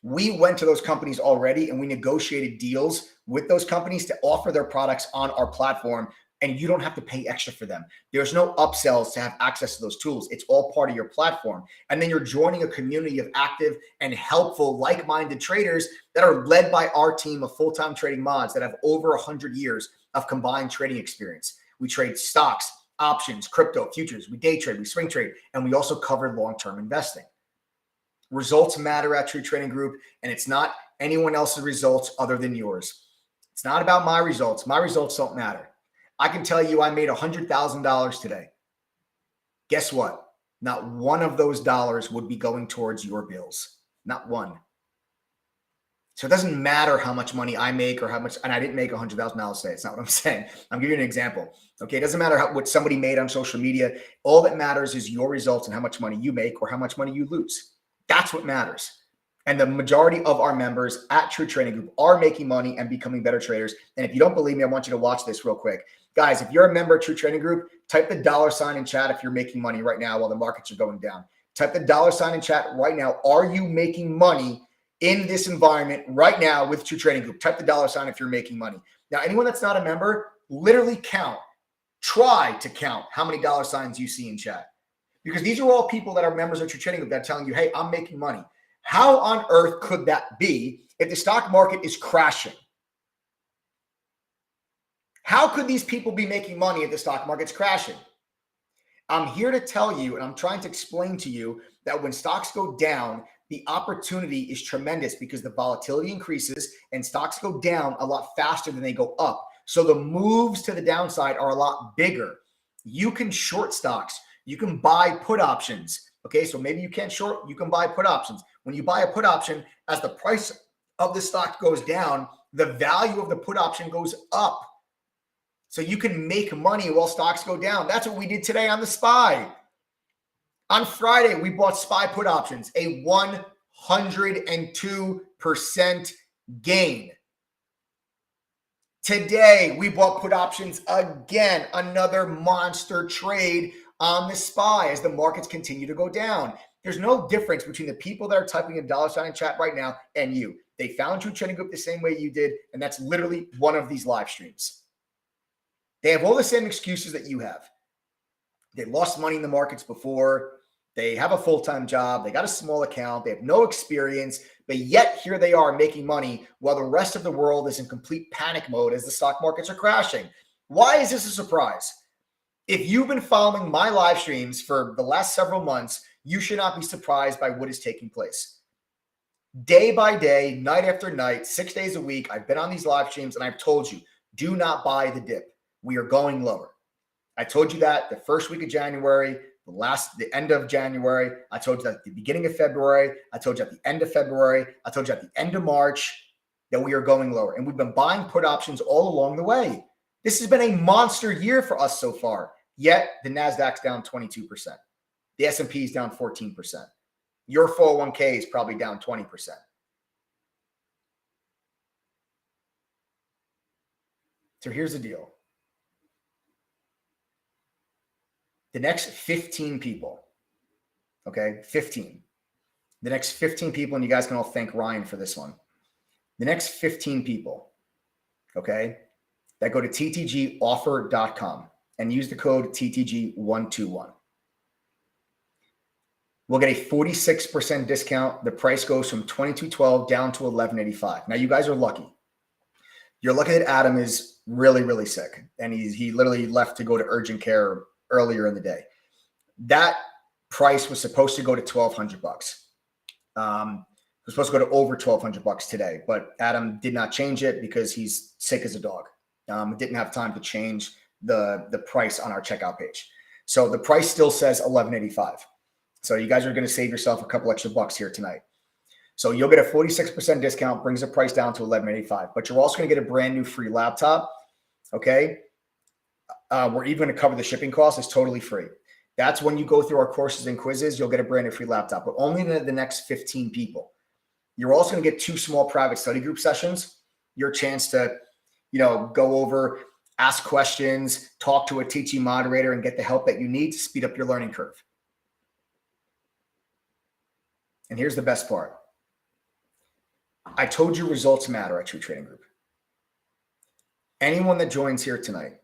We went to those companies already and we negotiated deals with those companies to offer their products on our platform, and you don't have to pay extra for them. There's no upsells to have access to those tools. It's all part of your platform. And then you're joining a community of active and helpful, like-minded traders that are led by our team of full-time trading mods that have over 100 years of combined trading experience. We trade stocks, options, crypto, futures. We day trade, we swing trade, and we also cover long-term investing. Results matter at True Trading Group, and it's not anyone else's results other than yours. It's not about my results. My results don't matter. I can tell you I made $100,000 today. Guess what? Not one of those dollars would be going towards your bills. Not one. So it doesn't matter how much money I make or how much, and I didn't make $100,000 today. It's not what I'm saying. I'm giving you an example. Okay. It doesn't matter what somebody made on social media. All that matters is your results and how much money you make or how much money you lose. That's what matters. And the majority of our members at True Trading Group are making money and becoming better traders. And if you don't believe me, I want you to watch this real quick. Guys, if you're a member of True Trading Group, type the $ in chat if you're making money right now while the markets are going down. Type the $ in chat right now. Are you making money in this environment right now with True Trading Group? Type the $ if you're making money. Now, anyone that's not a member, literally count. Try to count how many $ you see in chat. Because these are all people that are members of True Trading Group that are telling you, hey, I'm making money. How on earth could that be if the stock market is crashing? How could these people be making money if the stock market's crashing? I'm here to tell you, and I'm trying to explain to you that when stocks go down, the opportunity is tremendous because the volatility increases and stocks go down a lot faster than they go up. So the moves to the downside are a lot bigger. You can short stocks. You can buy put options. Okay, so maybe you can't short, you can buy put options. When you buy a put option, as the price of the stock goes down, the value of the put option goes up. So you can make money while stocks go down. That's what we did today on the SPY. On Friday, we bought SPY put options, a 102% gain. Today, we bought put options again, another monster trade on the SPY as the markets continue to go down. There's no difference between the people that are typing a $ in chat right now and you. They found True Trading Group the same way you did, and that's literally one of these live streams. They have all the same excuses that you have. They lost money in the markets before. They have a full-time job. They got a small account. They have no experience, but yet here they are making money while the rest of the world is in complete panic mode as the stock markets are crashing. Why is this a surprise? If you've been following my live streams for the last several months, you should not be surprised by what is taking place. Day by day, night after night, 6 days a week, I've been on these live streams and I've told you, do not buy the dip. We are going lower. I told you that the first week of January, the end of January. I told you that at the beginning of February. I told you at the end of February. I told you at the end of March that we are going lower. And we've been buying put options all along the way. This has been a monster year for us so far. Yet the NASDAQ's down 22%. The S&P is down 14%. Your 401k is probably down 20%. So here's the deal. The next 15 people, okay, 15, The next 15 people, and you guys can all thank Ryan for this one. The next 15 people, okay, that go to ttgoffer.com and use the code TTG121. We'll get a 46% discount. The price goes from $22.12 down to $11.85. Now, you guys are lucky. You're lucky that Adam is really, really sick, and he literally left to go to urgent care earlier in the day. That price was supposed to go to $1,200. It was supposed to go to over $1,200 today, but Adam did not change it because he's sick as a dog. Didn't have time to change the price on our checkout page. So the price still says $11.85. So you guys are going to save yourself a couple extra bucks here tonight. So you'll get a 46% discount, brings the price down to $11.85. But you're also going to get a brand new free laptop. Okay. We're even going to cover the shipping costs. It's totally free. That's when you go through our courses and quizzes, you'll get a brand new free laptop, but only the next 15 people. You're also going to get 2 small private study group sessions. Your chance to, go over, ask questions, talk to a teaching moderator, and get the help that you need to speed up your learning curve. And here's the best part. I told you results matter at True Trading Group. Anyone that joins here tonight,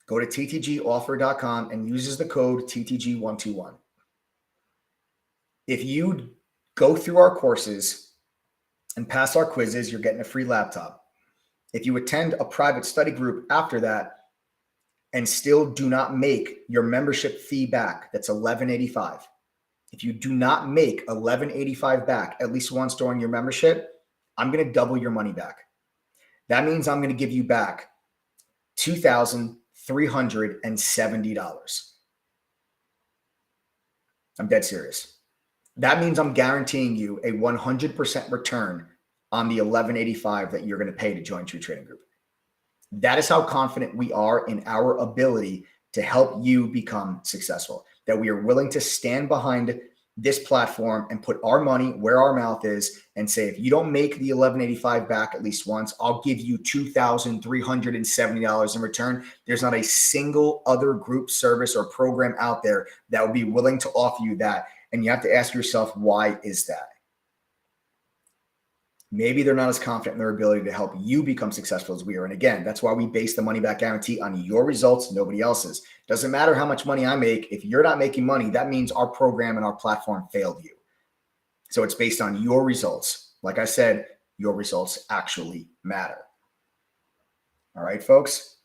go to ttgoffer.com and uses the code TTG121. If you go through our courses and pass our quizzes, you're getting a free laptop. If you attend a private study group after that and still do not make your membership fee back, that's $11.85. If you do not make $11.85 back at least once during your membership, I'm going to double your money back. That means I'm going to give you back $2,370. I'm dead serious. That means I'm guaranteeing you a 100% return on the $11.85 that you're going to pay to join True Trading Group. That is how confident we are in our ability to help you become successful, that we are willing to stand behind this platform and put our money where our mouth is and say, if you don't make the $11.85 back at least once, I'll give you $2,370 in return. There's not a single other group service or program out there that would be willing to offer you that. And you have to ask yourself, why is that? Maybe they're not as confident in their ability to help you become successful as we are. And again, that's why we base the money back guarantee on your results, nobody else's. Doesn't matter how much money I make. If you're not making money, that means our program and our platform failed you. So it's based on your results. Like I said, your results actually matter. All right, folks.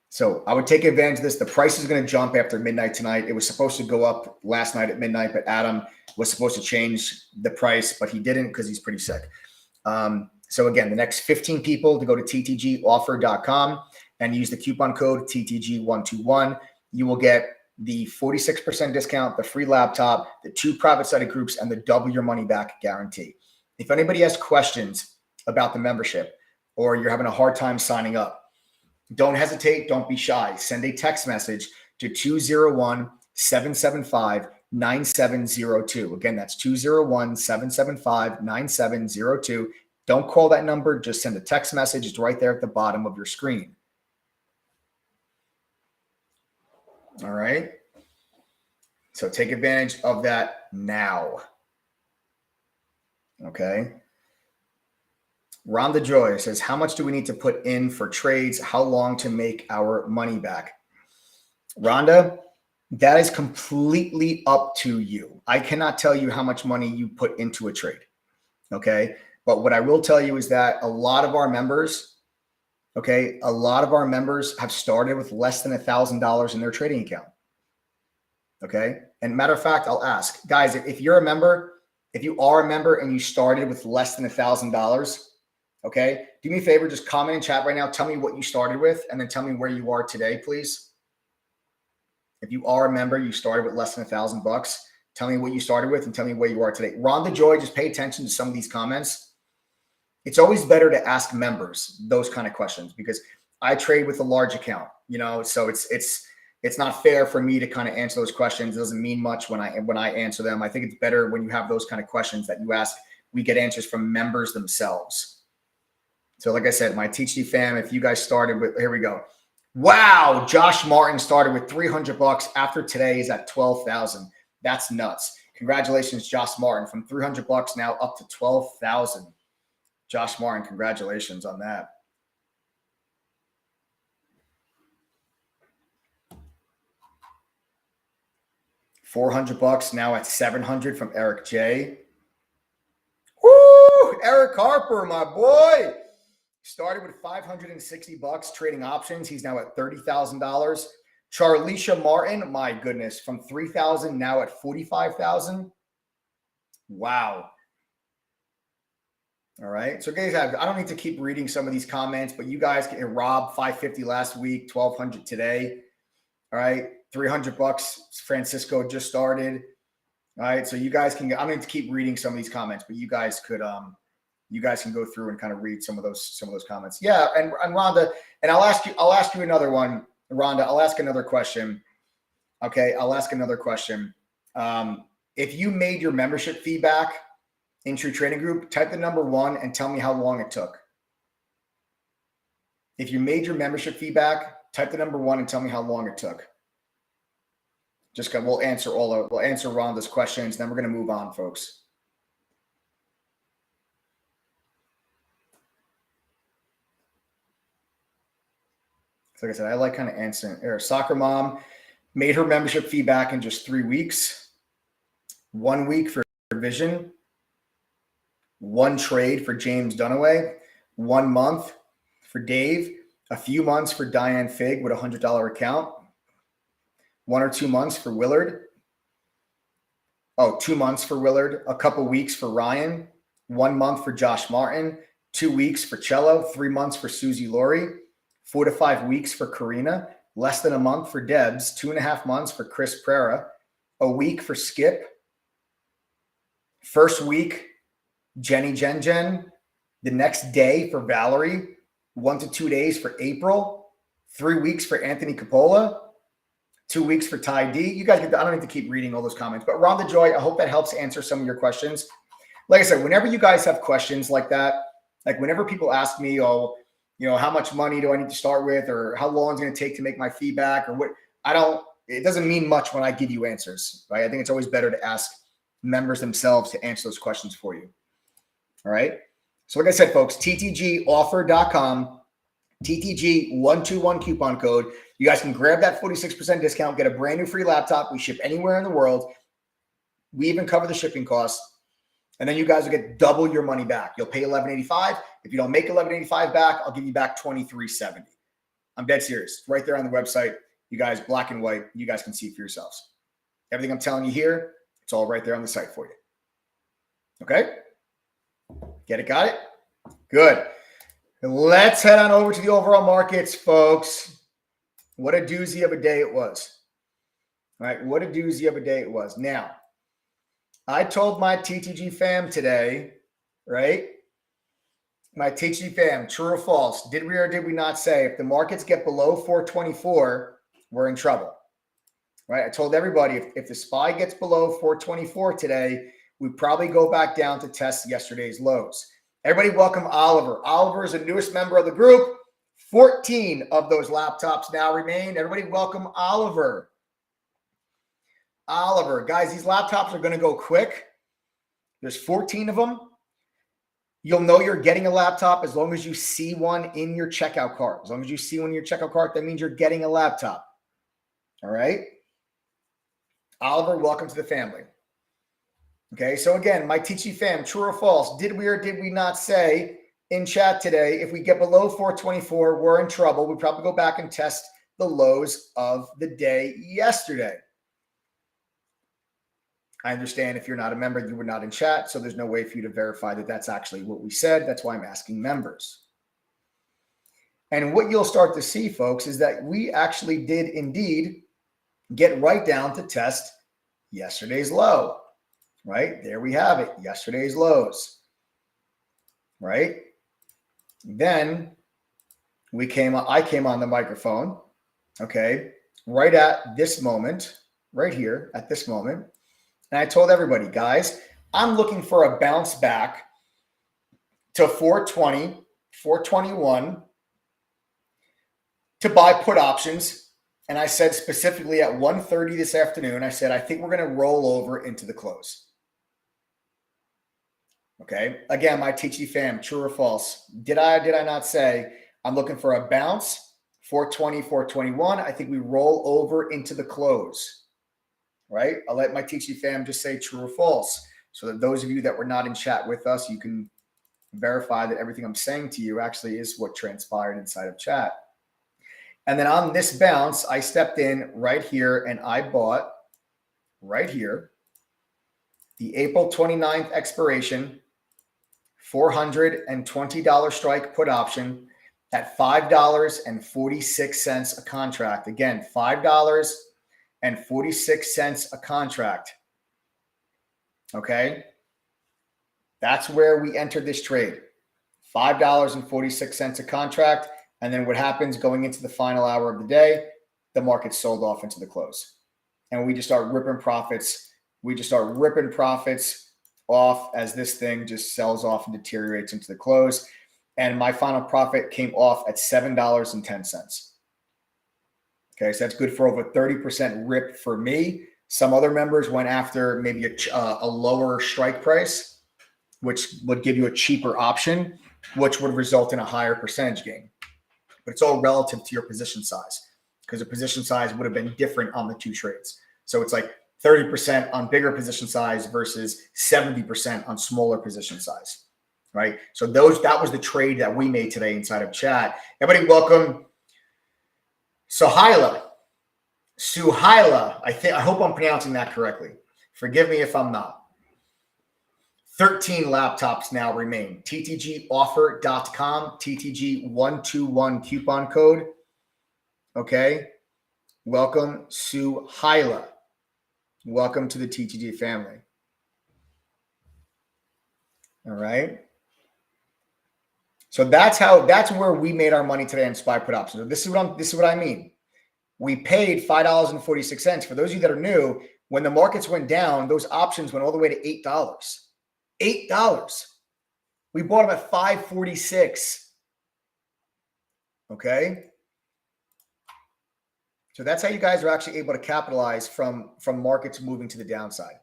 So I would take advantage of this. The price is going to jump after midnight tonight. It was supposed to go up last night at midnight, but Adam was supposed to change the price, but he didn't because he's pretty sick. So again, the next 15 people to go to ttgoffer.com and use the coupon code TTG121. You will get the 46% discount, the free laptop, the 2 private study groups, and the double your money back guarantee. If anybody has questions about the membership or you're having a hard time signing up, don't hesitate. Don't be shy. Send a text message to 201-775-9702. Again, that's 201-775-9702. Don't call that number. Just send a text message. It's right there at the bottom of your screen. All right. So take advantage of that now. Okay. Rhonda Joy says, how much do we need to put in for trades? How long to make our money back? Rhonda, that is completely up to you. I cannot tell you how much money you put into a trade. Okay. But what I will tell you is that a lot of our members, have started with less than $1,000 in their trading account. Okay. And matter of fact, I'll ask guys, if you are a member and you started with less than $1,000, okay, do me a favor, just comment in chat right now. Tell me what you started with and then tell me where you are today, please. If you are a member, you started with less than $1,000, tell me what you started with and tell me where you are today. Rhonda Joy, just pay attention to some of these comments. It's always better to ask members those kind of questions because I trade with a large account, so it's not fair for me to kind of answer those questions. It doesn't mean much when I answer them. I think it's better when you have those kind of questions that you ask, we get answers from members themselves. So like I said, my THD fam, if you guys started with, here we go. Wow. Josh Martin started with $300. After today, he's at 12,000. That's nuts. Congratulations, Josh Martin, from $300 now up to 12,000. Josh Martin, congratulations on that. $400 now at 700 from Eric J. Woo! Eric Harper, my boy. Started with $560 trading options. He's now at $30,000. Charlisha Martin, my goodness, from $3,000 now at $45,000. Wow. All right. So guys, I don't need to keep reading some of these comments, but you guys get Rob, $550 last week, $1,200 today. All right. $300. Francisco just started. All right. So you guys can, I don't need to keep reading some of these comments, but you guys could, you guys can go through and kind of read some of those comments. Yeah. And Rhonda, and I'll ask you another one. Rhonda, I'll ask another question. Okay. I'll ask another question. If you made your membership fee back in True Trading Group, type the number 1 and tell me how long it took. If you made your membership fee back, type the number 1 and tell me how long it took. Just we'll answer Rhonda's questions. Then we're going to move on, folks. Like I said, I like kind of answering. Soccer mom made her membership fee back in just 3 weeks. 1 week for Vision. 1 trade for James Dunaway. 1 month for Dave. A few months for Diane Fig with a $100 account. 1 or 2 months for Willard. 2 months for Willard. A couple weeks for Ryan. 1 month for Josh Martin. 2 weeks for Cello. 3 months for Susie Laurie. 4 to 5 weeks for Karina. Less than a month for Debs. 2.5 months for Chris Prera. A week for Skip. First week, Jenny Jen. The next day for Valerie. 1 to 2 days for April. 3 weeks for Anthony Capola. 2 weeks for Ty D. You guys, I don't need to keep reading all those comments, but Rhonda Joy, I hope that helps answer some of your questions. Like I said, whenever you guys have questions like that, like whenever people ask me, how much money do I need to start with, or how long it's going to take to make my feedback, or what, it doesn't mean much when I give you answers, right? I think it's always better to ask members themselves to answer those questions for you. All right. So like I said, folks, ttgoffer.com, TTG121 coupon code. You guys can grab that 46% discount, get a brand new free laptop. We ship anywhere in the world. We even cover the shipping costs. And then you guys will get double your money back. You'll pay $11.85. If you don't make $11.85 back, I'll give you back $23.70. I'm dead serious. It's right there on the website. You guys, black and white, you guys can see for yourselves. Everything I'm telling you here, it's all right there on the site for you. Okay? Get it? Got it? Good. Let's head on over to the overall markets, folks. What a doozy of a day it was. All right, what a doozy of a day it was. Now, I told my TTG fam today, right? My TTG fam, true or false, did we or did we not say if the markets get below 424, we're in trouble, right? I told everybody if the SPY gets below 424 today, we probably go back down to test yesterday's lows. Everybody welcome Oliver. Oliver is the newest member of the group. 14 of those laptops now remain. Everybody welcome Oliver. Oliver, guys, these laptops are going to go quick. There's 14 of them. You'll know you're getting a laptop as long as you see one in your checkout cart. As long as you see one in your checkout cart, that means you're getting a laptop. All right? Oliver, welcome to the family. Okay, so again, my TTG fam, true or false, did we or did we not say in chat today, if we get below 424, we're in trouble. We probably go back and test the lows of the day yesterday. I understand if you're not a member, you were not in chat, so there's no way for you to verify that that's actually what we said. That's why I'm asking members. And what you'll start to see, folks, is that we actually did indeed get right down to test yesterday's low, right? There we have it, yesterday's lows, right? Then I came on the microphone, okay, right at this moment, right here at this moment. And I told everybody, guys, I'm looking for a bounce back to 420, 421 to buy put options And I said specifically at 1:30 this afternoon, I said, I think we're going to roll over into the close. Okay. Again, my TT fam, true or false? Did I not say I'm looking for a bounce, 420, 421? I think we roll over into the close, right? I'll let my TT fam just say true or false, so that those of you that were not in chat with us, you can verify that everything I'm saying to you actually is what transpired inside of chat. And then on this bounce, I stepped in right here and I bought right here the April 29th expiration $420 strike put option at $5.46 a contract. Again, $5.46 a contract. Okay. That's where we entered this trade. $5.46 a contract. And then what happens going into the final hour of the day, the market sold off into the close. And we just start ripping profits. We just start ripping profits off as this thing just sells off and deteriorates into the close. And my final profit came off at $7.10. Okay, so that's good for over 30% rip for me. Some other members went after maybe a lower strike price, which would give you a cheaper option, which would result in a higher percentage gain. But it's all relative to your position size, because the position size would have been different on the two trades. So it's like 30% on bigger position size versus 70% on smaller position size, right? So that was the trade that we made today inside of chat. Everybody, welcome Suhaila. I hope I'm pronouncing that correctly. Forgive me if I'm not. 13 laptops now remain. TTGoffer.com, TTG121 coupon code. Okay. Welcome, Suhaila. Welcome to the TTG family. All right. So that's where we made our money today on SPY put options. So this is what I mean. We paid $5.46. For those of you that are new, when the markets went down, those options went all the way to $8. $8. We bought them at $5.46. Okay. So that's how you guys are actually able to capitalize from markets moving to the downside.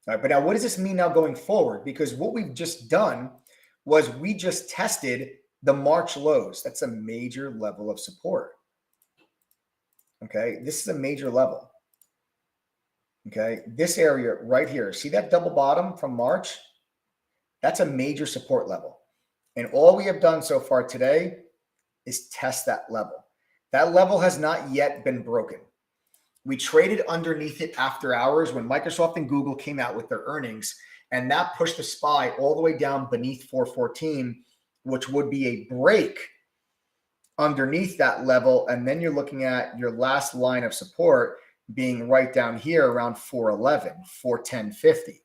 All right, but now what does this mean now going forward? Because what we've just done was we just tested the March lows. That's a major level of support. Okay, this is a major level. Okay, this area right here, see that double bottom from March? That's a major support level. And all we have done so far today is test that level. That level has not yet been broken. We traded underneath it after hours when Microsoft and Google came out with their earnings, and that pushed the SPY all the way down beneath 414, which would be a break underneath that level. And then you're looking at your last line of support being right down here around 411, 410.50,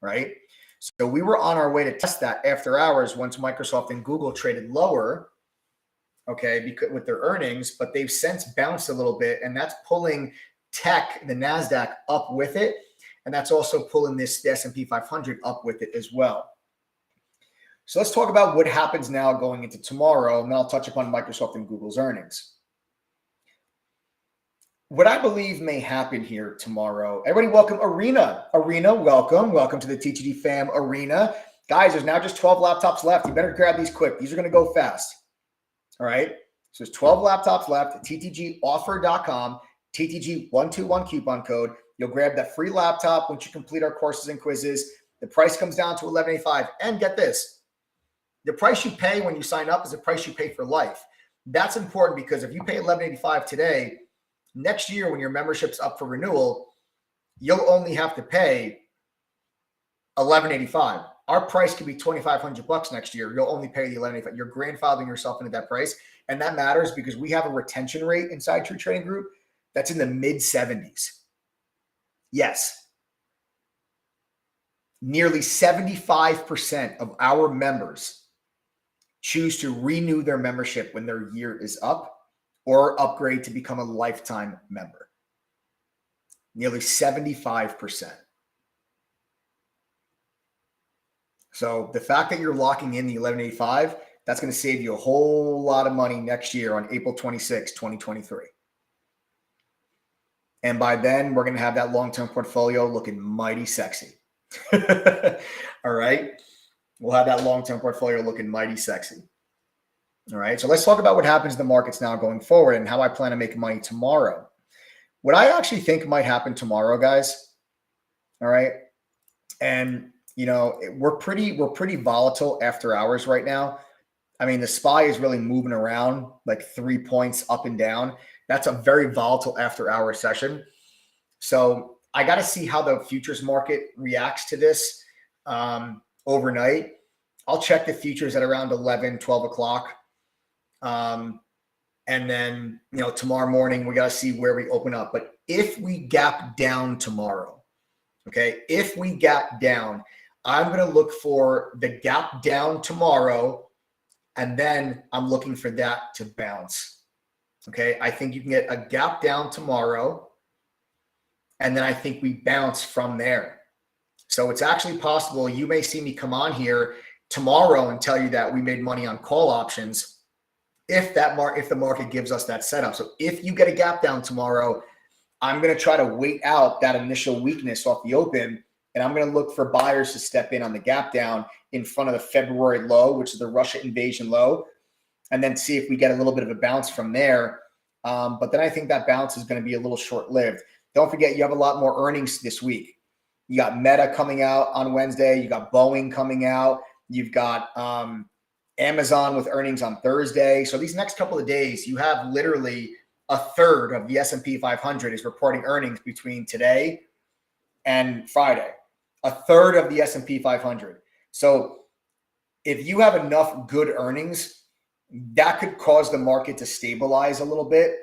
right? So we were on our way to test that after hours once Microsoft and Google traded lower, okay, because with their earnings, but they've since bounced a little bit, and that's pulling tech, the NASDAQ, up with it. And that's also pulling the S&P 500 up with it as well. So let's talk about what happens now going into tomorrow, and then I'll touch upon Microsoft and Google's earnings. What I believe may happen here tomorrow, everybody welcome Arena. Arena, welcome. Welcome to the TTG fam Arena. Guys, there's now just 12 laptops left. You better grab these quick. These are going to go fast. All right. So there's 12 laptops left. TTGoffer.com, TTG121 coupon code. You'll grab that free laptop once you complete our courses and quizzes. The price comes down to $11.85. And get this, the price you pay when you sign up is the price you pay for life. That's important because if you pay $11.85 today, next year when your membership's up for renewal, you'll only have to pay $11.85. Our price could be $2,500 next year. You'll only pay the $11.85. You're grandfathering yourself into that price. And that matters because we have a retention rate inside True Trading Group that's in the mid 70s. Yes. Nearly 75% of our members choose to renew their membership when their year is up or upgrade to become a lifetime member. Nearly 75%. So the fact that you're locking in the $11.85, that's going to save you a whole lot of money next year on April 26, 2023. And by then, we're going to have that long-term portfolio looking mighty sexy. All right. We'll have that long-term portfolio looking mighty sexy. All right. So let's talk about what happens in the markets now going forward and how I plan to make money tomorrow. What I actually think might happen tomorrow, guys. All right. And we're pretty volatile after hours right now. I mean, the SPY is really moving around like 3 points up and down. That's a very volatile after hour session. So I got to see how the futures market reacts to this overnight. I'll check the futures at around 11, 12 o'clock. And then, tomorrow morning, we got to see where we open up. But if we gap down tomorrow, okay, if we gap down, I'm going to look for the gap down tomorrow. And then I'm looking for that to bounce. Okay. I think you can get a gap down tomorrow. And then I think we bounce from there. So it's actually possible you may see me come on here tomorrow and tell you that we made money on call options if the market gives us that setup. So if you get a gap down tomorrow, I'm going to try to wait out that initial weakness off the open, and I'm going to look for buyers to step in on the gap down in front of the February low, which is the Russia invasion low, and then see if we get a little bit of a bounce from there. But then I think that bounce is going to be a little short-lived. Don't forget, you have a lot more earnings this week. You got Meta coming out on Wednesday. You got Boeing coming out. You've got Amazon with earnings on Thursday. So these next couple of days, you have literally a third of the S&P 500 is reporting earnings between today and Friday. A third of the S&P 500. So if you have enough good earnings, that could cause the market to stabilize a little bit.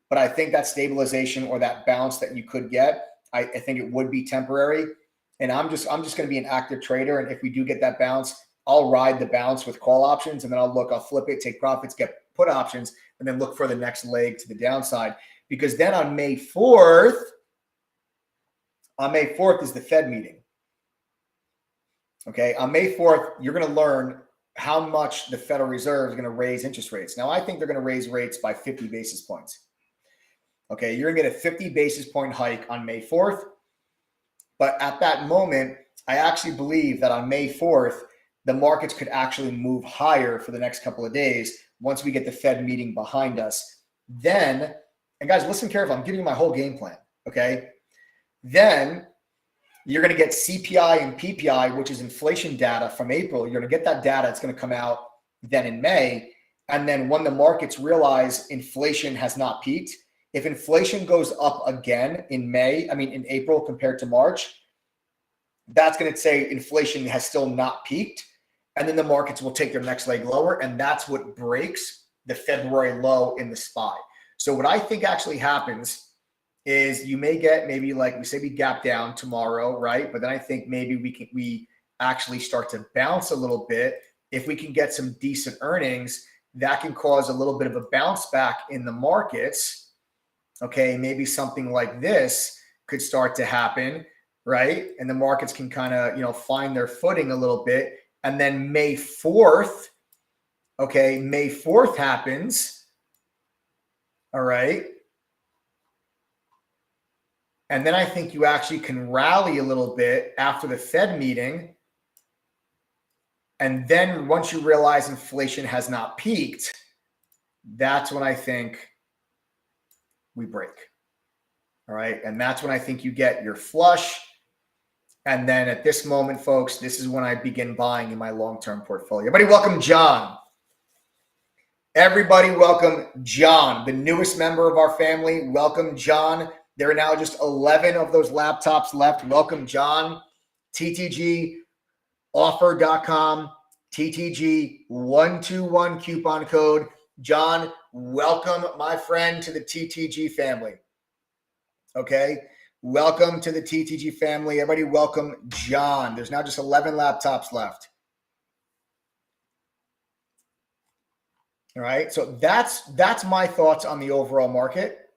But I think that stabilization or that bounce that you could get, I think it would be temporary. And I'm just going to be an active trader. And if we do get that bounce, I'll ride the bounce with call options, and then I'll flip it, take profits, get put options, and then look for the next leg to the downside. Because then on May 4th is the Fed meeting. Okay, on May 4th, you're going to learn how much the Federal Reserve is going to raise interest rates. Now, I think they're going to raise rates by 50 basis points. Okay, you're going to get a 50 basis point hike on May 4th. But at that moment, I actually believe that on May 4th, the markets could actually move higher for the next couple of days once we get the Fed meeting behind us. Then, and guys, listen carefully, I'm giving you my whole game plan, okay? Then you're going to get CPI and PPI, which is inflation data from April. You're going to get that data. It's going to come out then in May. And then when the markets realize inflation has not peaked, if inflation goes up again in April compared to March, that's going to say inflation has still not peaked. And then the markets will take their next leg lower. And that's what breaks the February low in the SPY. So what I think actually happens is you may get maybe, like we say, we gap down tomorrow, right? But then I think maybe we actually start to bounce a little bit. If we can get some decent earnings, that can cause a little bit of a bounce back in the markets. Okay, maybe something like this could start to happen, right? And the markets can kind of, find their footing a little bit. And then May 4th happens. All right. And then I think you actually can rally a little bit after the Fed meeting. And then once you realize inflation has not peaked, that's when I think we break. All right. And that's when I think you get your flush. And then at this moment, folks, this is when I begin buying in my long-term portfolio. Everybody welcome John. Everybody welcome John, the newest member of our family. Welcome, John. There are now just 11 of those laptops left. Welcome, John. TTGoffer.com, TTG121 coupon code. John, welcome, my friend, to the TTG family. Okay. Welcome to the TTG family. Everybody welcome John. There's now just 11 laptops left. All right. So that's my thoughts on the overall market.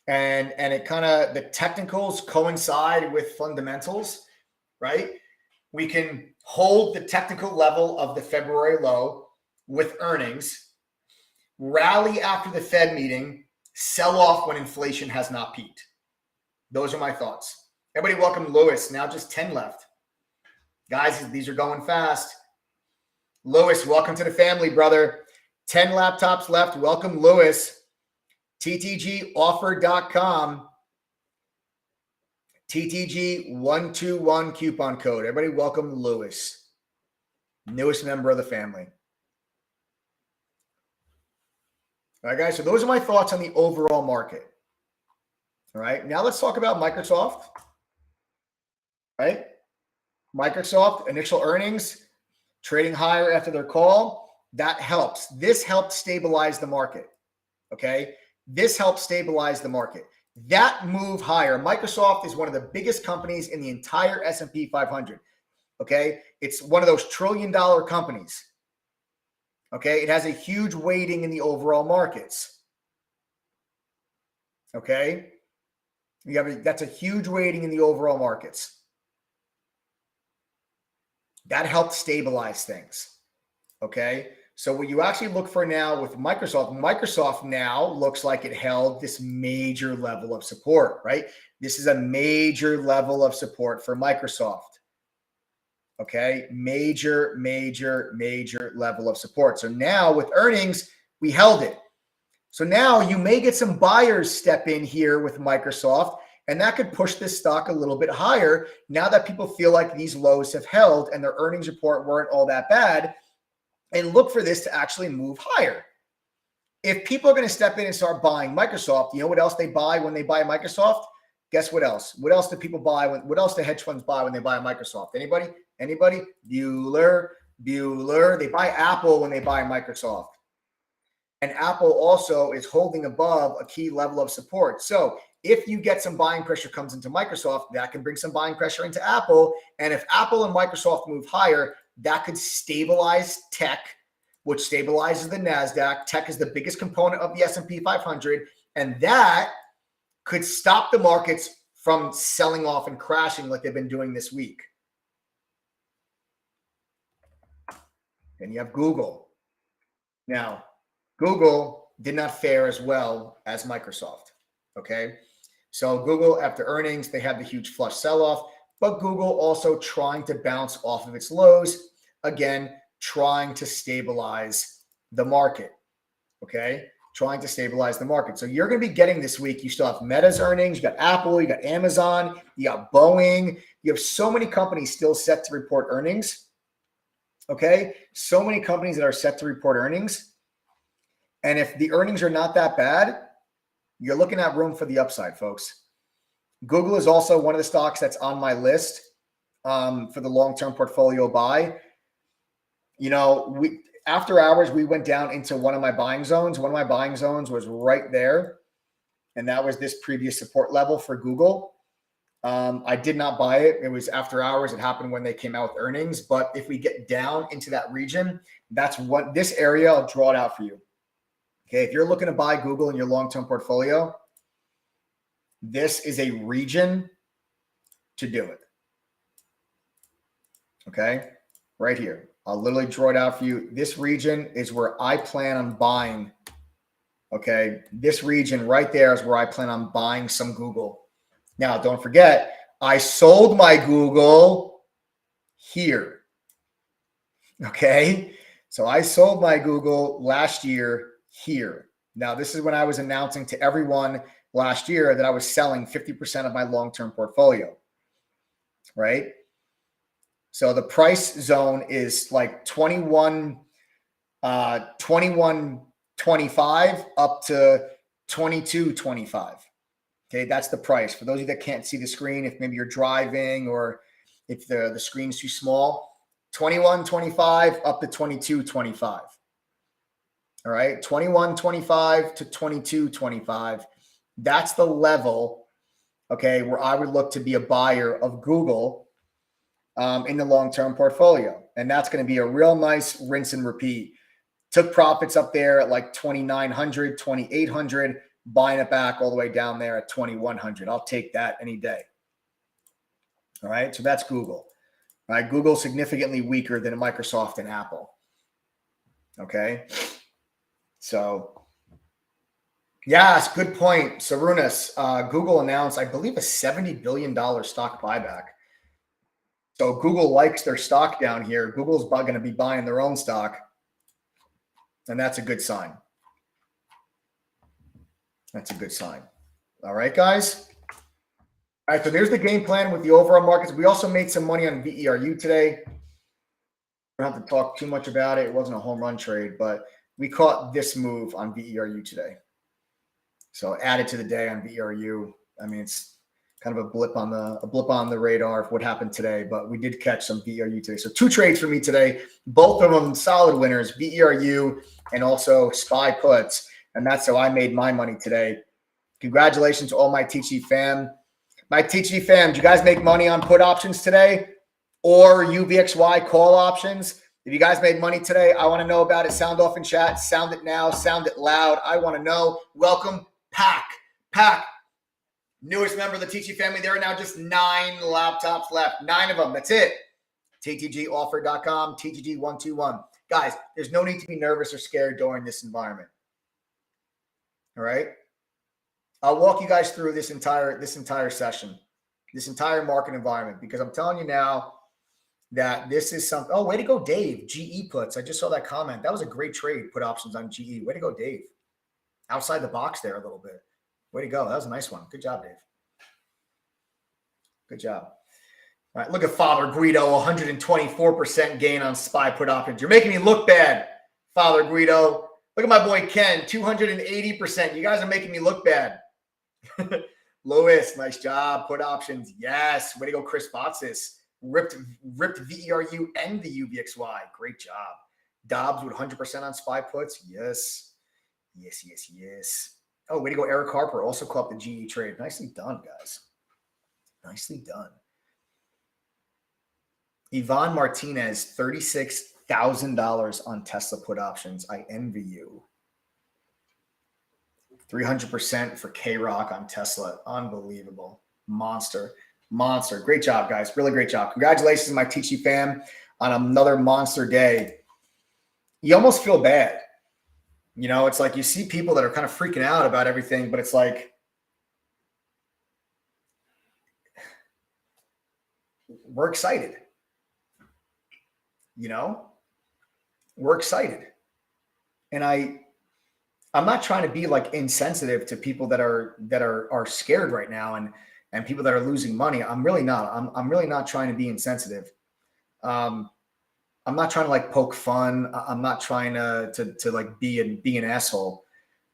And it kind of, the technicals coincide with fundamentals, right? We can hold the technical level of the February low with earnings, rally after the Fed meeting, sell off when inflation has not peaked. Those are my thoughts. Everybody welcome Lewis. Now just 10 left. Guys, these are going fast. Lewis, welcome to the family, brother. 10 laptops left. Welcome, Lewis. TTGoffer.com. TTG121 coupon code. Everybody welcome Lewis. Newest member of the family. All right, guys. So those are my thoughts on the overall market. All right. Now let's talk about Microsoft. All right. Microsoft, initial earnings, trading higher after their call. That helps. This helped stabilize the market. Okay. This helps stabilize the market. That move higher. Microsoft is one of the biggest companies in the entire S&P 500. Okay. It's one of those $1 trillion companies. Okay. It has a huge weighting in the overall markets. Okay. That's a huge weighting in the overall markets. That helped stabilize things. Okay. So what you actually look for now with Microsoft now looks like it held this major level of support, right? This is a major level of support for Microsoft. Okay. Major level of support. So now with earnings, we held it. So now you may get some buyers step in here with Microsoft, and that could push this stock a little bit higher now that people feel like these lows have held and their earnings report weren't all that bad, and look for this to actually move higher. If people are going to step in and start buying Microsoft, you know what else they buy when they buy Microsoft? Guess what else? What else do people buy? What else do hedge funds buy when they buy Microsoft? Anybody? Bueller. They buy Apple when they buy Microsoft. And Apple also is holding above a key level of support. So if you get some buying pressure comes into Microsoft, that can bring some buying pressure into Apple. And if Apple and Microsoft move higher, that could stabilize tech, which stabilizes the NASDAQ. Tech is the biggest component of the S&P 500. And that could stop the markets from selling off and crashing like they've been doing this week. And you have Google. Now, Google did not fare as well as Microsoft. Okay. So Google, after earnings, they had the huge flush sell-off, but Google also trying to bounce off of its lows, again, trying to stabilize the market. Okay. Trying to stabilize the market. So you're going to be getting this week, you still have Meta's earnings, you got Apple, you got Amazon, you got Boeing. You have so many companies still set to report earnings. Okay. So many companies that are set to report earnings. And if the earnings are not that bad, you're looking at room for the upside, folks. Google is also one of the stocks that's on my list for the long-term portfolio buy. You know, after hours, we went down into one of my buying zones. One of my buying zones was right there. And that was this previous support level for Google. I did not buy it. It was after hours. It happened when they came out with earnings. But if we get down into that region, that's what this area, I'll draw it out for you. Okay, if you're looking to buy Google in your long-term portfolio, this is a region to do it. Okay, right here. I'll literally draw it out for you. This region is where I plan on buying. Okay, this region right there is where I plan on buying some Google. Now, don't forget, I sold my Google here. Okay, so I sold my Google last year here. Now, this is when I was announcing to everyone last year that I was selling 50% of my long-term portfolio, right? So the price zone is like 21.25 up to 22.25. Okay, that's the price. For those of you that can't see the screen, if maybe you're driving or if the screen's too small, 21.25 up to 22.25. All right, 21.25 to 22.25. That's the level, okay, where I would look to be a buyer of Google in the long-term portfolio. And that's going to be a real nice rinse and repeat. Took profits up there at like 2,900, 2,800, buying it back all the way down there at 2,100. I'll take that any day. All right, so that's Google. All right, Google's significantly weaker than Microsoft and Apple. Okay. So Yes, good point. Sarunas, Google announced, I believe, a $70 billion stock buyback. So Google likes their stock down here. Google's going to be buying their own stock, and that's a good sign. That's a good sign. All right, guys. All right, so there's the game plan with the overall markets. We also made some money on VERU today. We don't have to talk too much about it. It wasn't a home run trade, but we caught this move on VERU today. So added to the day on VERU. I mean, it's kind of a blip on the radar of what happened today, but we did catch some VERU today. So 2 trades for me today, both of them solid winners, VERU and also SPY puts, and that's how I made my money today. Congratulations to all my TG fam. My TG fam, did you guys make money on put options today or UVXY call options? If you guys made money today, I want to know about it. Sound off in chat. Sound it now. Sound it loud. I want to know. Welcome, Pack. Newest member of the TG family. There are now just 9 laptops left. 9 of them. That's it. TTGoffer.com, TTG121. Guys, there's no need to be nervous or scared during this environment. All right? I'll walk you guys through this entire session, this entire market environment, because I'm telling you now that this is something. Oh, way to go, Dave. GE puts. I just saw that comment. That was a great trade, put options on GE. Way to go, Dave. Outside the box there a little bit. Way to go. That was a nice one. Good job, Dave. Good job. All right, look at Father Guido, 124% gain on SPY put options. You're making me look bad, Father Guido. Look at my boy Ken, 280%. You guys are making me look bad. Lewis, nice job. Put options. Yes. Way to go, Chris Botsis. Ripped VERU and the UVXY. Great job. Dobbs with 100% on SPY puts. Yes. Oh, way to go, Eric Harper. Also caught the GE trade. Nicely done, guys. Nicely done. Yvonne Martinez, $36,000 on Tesla put options. I envy you. 300% for K-Rock on Tesla. Unbelievable. Monster. Great job, guys. Really great job. Congratulations, my TG fam, on another monster day. You almost feel bad. You know, it's like you see people that are kind of freaking out about everything, but it's like, we're excited. You know, we're excited. And I'm not trying to be like insensitive to people that are scared right now and people that are losing money. I'm really not. I'm really not trying to be insensitive. I'm not trying to like poke fun. I'm not trying to like be an asshole.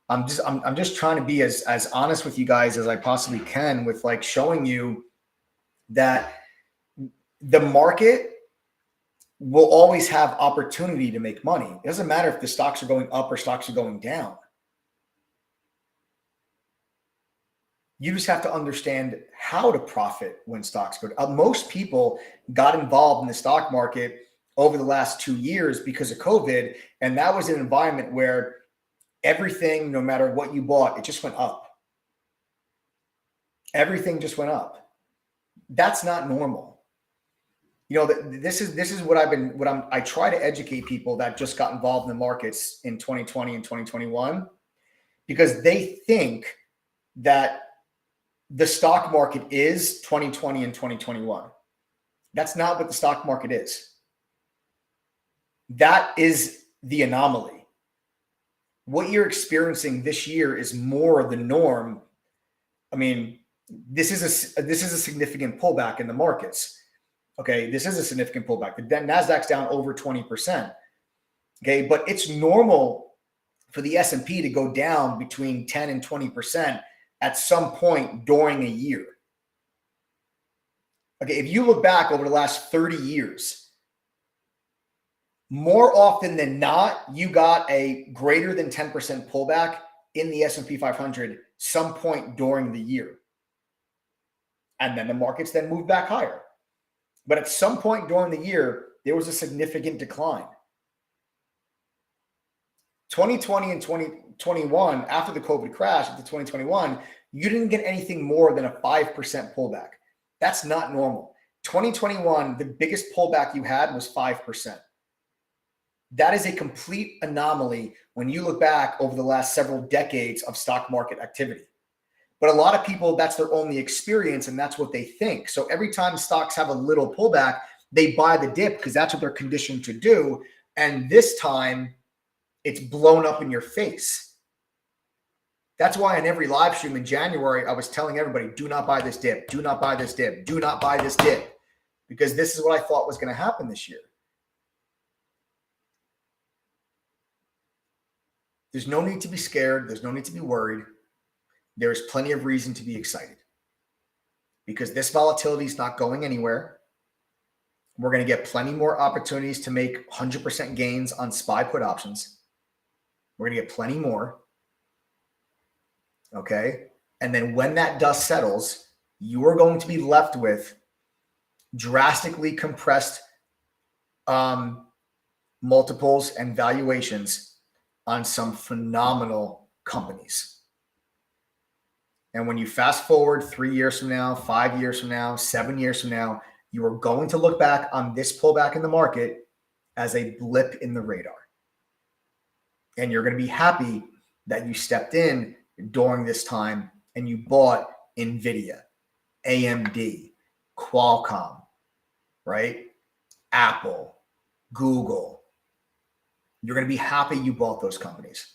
I'm just trying to be as honest with you guys as I possibly can with like showing you that the market will always have opportunity to make money. It doesn't matter if the stocks are going up or stocks are going down. You just have to understand how to profit when stocks go down. Most people got involved in the stock market over the last 2 years because of COVID. And that was an environment where everything, no matter what you bought, it just went up. Everything just went up. That's not normal. You know, this is what I try to educate people that just got involved in the markets in 2020 and 2021, because they think that the stock market is 2020 and 2021. That's not what the stock market is. That is the anomaly. What you're experiencing this year is more the norm. I mean, this is a significant pullback in the markets. Okay, this is a significant pullback. The Nasdaq's down over 20%. Okay, but it's normal for the S&P to go down between 10 and 20% at some point during a year. Okay, if you look back over the last 30 years, more often than not, you got a greater than 10% pullback in the S&P 500 some point during the year. And then the markets then moved back higher. But at some point during the year, there was a significant decline. 2020 and 2021, after the COVID crash, after 2021, you didn't get anything more than a 5% pullback. That's not normal. 2021, the biggest pullback you had was 5%. That is a complete anomaly when you look back over the last several decades of stock market activity. But a lot of people, that's their only experience and that's what they think. So every time stocks have a little pullback, they buy the dip because that's what they're conditioned to do. And this time it's blown up in your face. That's why in every live stream in January, I was telling everybody, do not buy this dip, do not buy this dip, do not buy this dip, because this is what I thought was going to happen this year. There's no need to be scared. There's no need to be worried. There is plenty of reason to be excited because this volatility is not going anywhere. We're going to get plenty more opportunities to make 100% gains on SPY put options. We're going to get plenty more. Okay. And then when that dust settles, you are going to be left with drastically compressed multiples and valuations on some phenomenal companies. And when you fast forward 3 years from now, 5 years from now, 7 years from now, you are going to look back on this pullback in the market as a blip in the radar. And you're going to be happy that you stepped in during this time and you bought NVIDIA, AMD, Qualcomm, right? Apple, Google. You're going to be happy you bought those companies.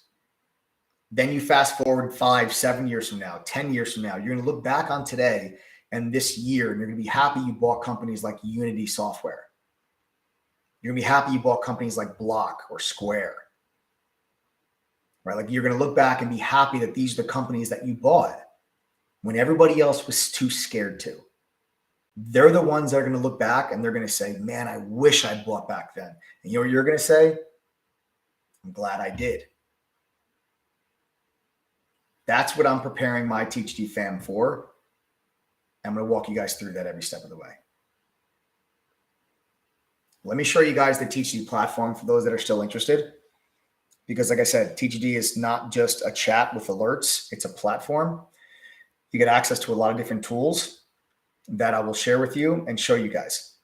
Then you fast forward 5, 7 years from now, 10 years from now, you're going to look back on today and this year, and you're going to be happy you bought companies like Unity Software. You're going to be happy you bought companies like Block or Square, right? Like you're going to look back and be happy that these are the companies that you bought when everybody else was too scared to. They're the ones that are going to look back and they're going to say, man, I wish I bought back then. And you know what you're going to say? I'm glad I did. That's what I'm preparing my THD fam for. I'm going to walk you guys through that every step of the way. Let me show you guys the THD platform for those that are still interested. Because like I said, THD is not just a chat with alerts. It's a platform. You get access to a lot of different tools that I will share with you and show you guys.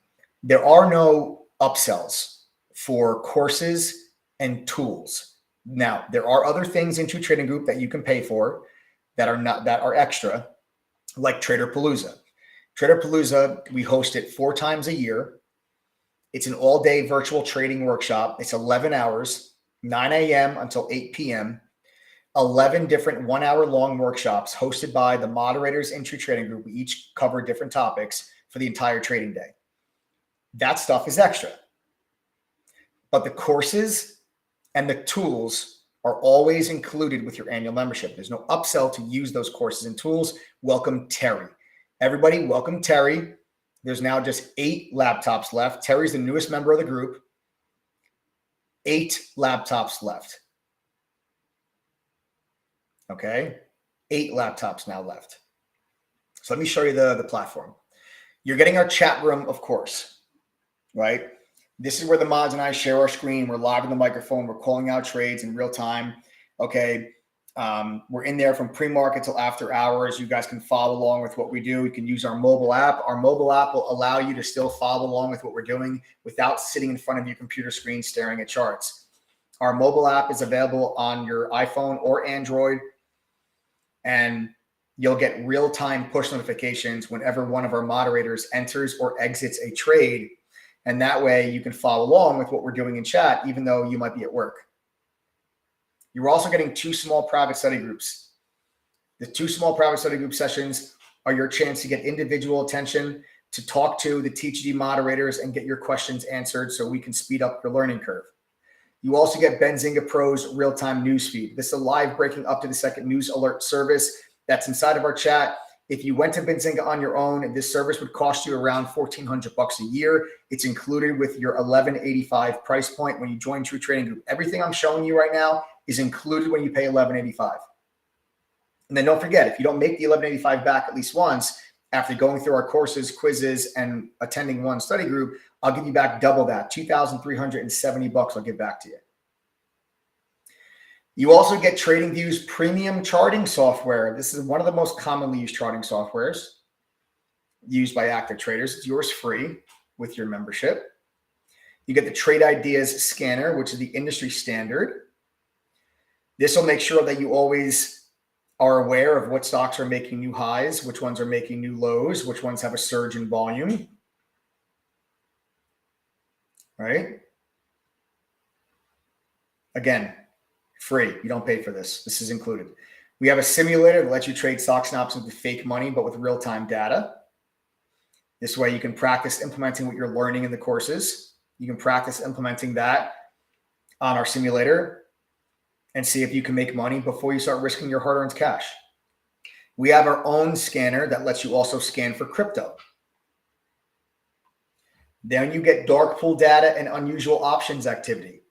There are no upsells for courses and tools. Now, there are other things in True Trading Group that you can pay for that are extra, like Trader Palooza. Trader Palooza, we host it 4 times a year. It's an all-day virtual trading workshop. It's 11 hours, 9 a.m. until 8 p.m. 11 different 1-hour-long workshops hosted by the moderators in True Trading Group. We each cover different topics for the entire trading day. That stuff is extra. But the courses and the tools are always included with your annual membership. There's no upsell to use those courses and tools. Welcome, Terry. Everybody, welcome, Terry. There's now just 8 laptops left. Terry's the newest member of the group. 8 laptops left. Okay, 8 laptops now left. So let me show you the platform. You're getting our chat room, of course, right? This is where the mods and I share our screen. We're live on the microphone. We're calling out trades in real time. Okay. We're in there from pre-market till after hours. You guys can follow along with what we do. You can use our mobile app. Our mobile app will allow you to still follow along with what we're doing without sitting in front of your computer screen staring at charts. Our mobile app is available on your iPhone or Android, and you'll get real-time push notifications whenever one of our moderators enters or exits a trade. And that way you can follow along with what we're doing in chat, even though you might be at work. You're also getting 2 small private study groups. The 2 small private study group sessions are your chance to get individual attention, to talk to the THD moderators and get your questions answered so we can speed up your learning curve. You also get Benzinga Pro's real-time news feed. This is a live breaking up to the second news alert service that's inside of our chat. If you went to Benzinga on your own, this service would cost you around $1,400 a year. It's included with your $11.85 price point when you join True Trading Group. Everything I'm showing you right now is included when you pay $11.85. And then don't forget, if you don't make the $11.85 back at least once after going through our courses, quizzes, and attending one study group, I'll give you back double that, $2,370 I'll give back to you. You also get TradingView's premium charting software. This is one of the most commonly used charting softwares used by active traders. It's yours free with your membership. You get the Trade Ideas scanner, which is the industry standard. This will make sure that you always are aware of what stocks are making new highs, which ones are making new lows, which ones have a surge in volume, right? Again, free. You don't pay for this. This is included. We have a simulator that lets you trade stocks and options with fake money, but with real-time data. This way you can practice implementing what you're learning in the courses. You can practice implementing that on our simulator and see if you can make money before you start risking your hard-earned cash. We have our own scanner that lets you also scan for crypto. Then you get dark pool data and unusual options activity.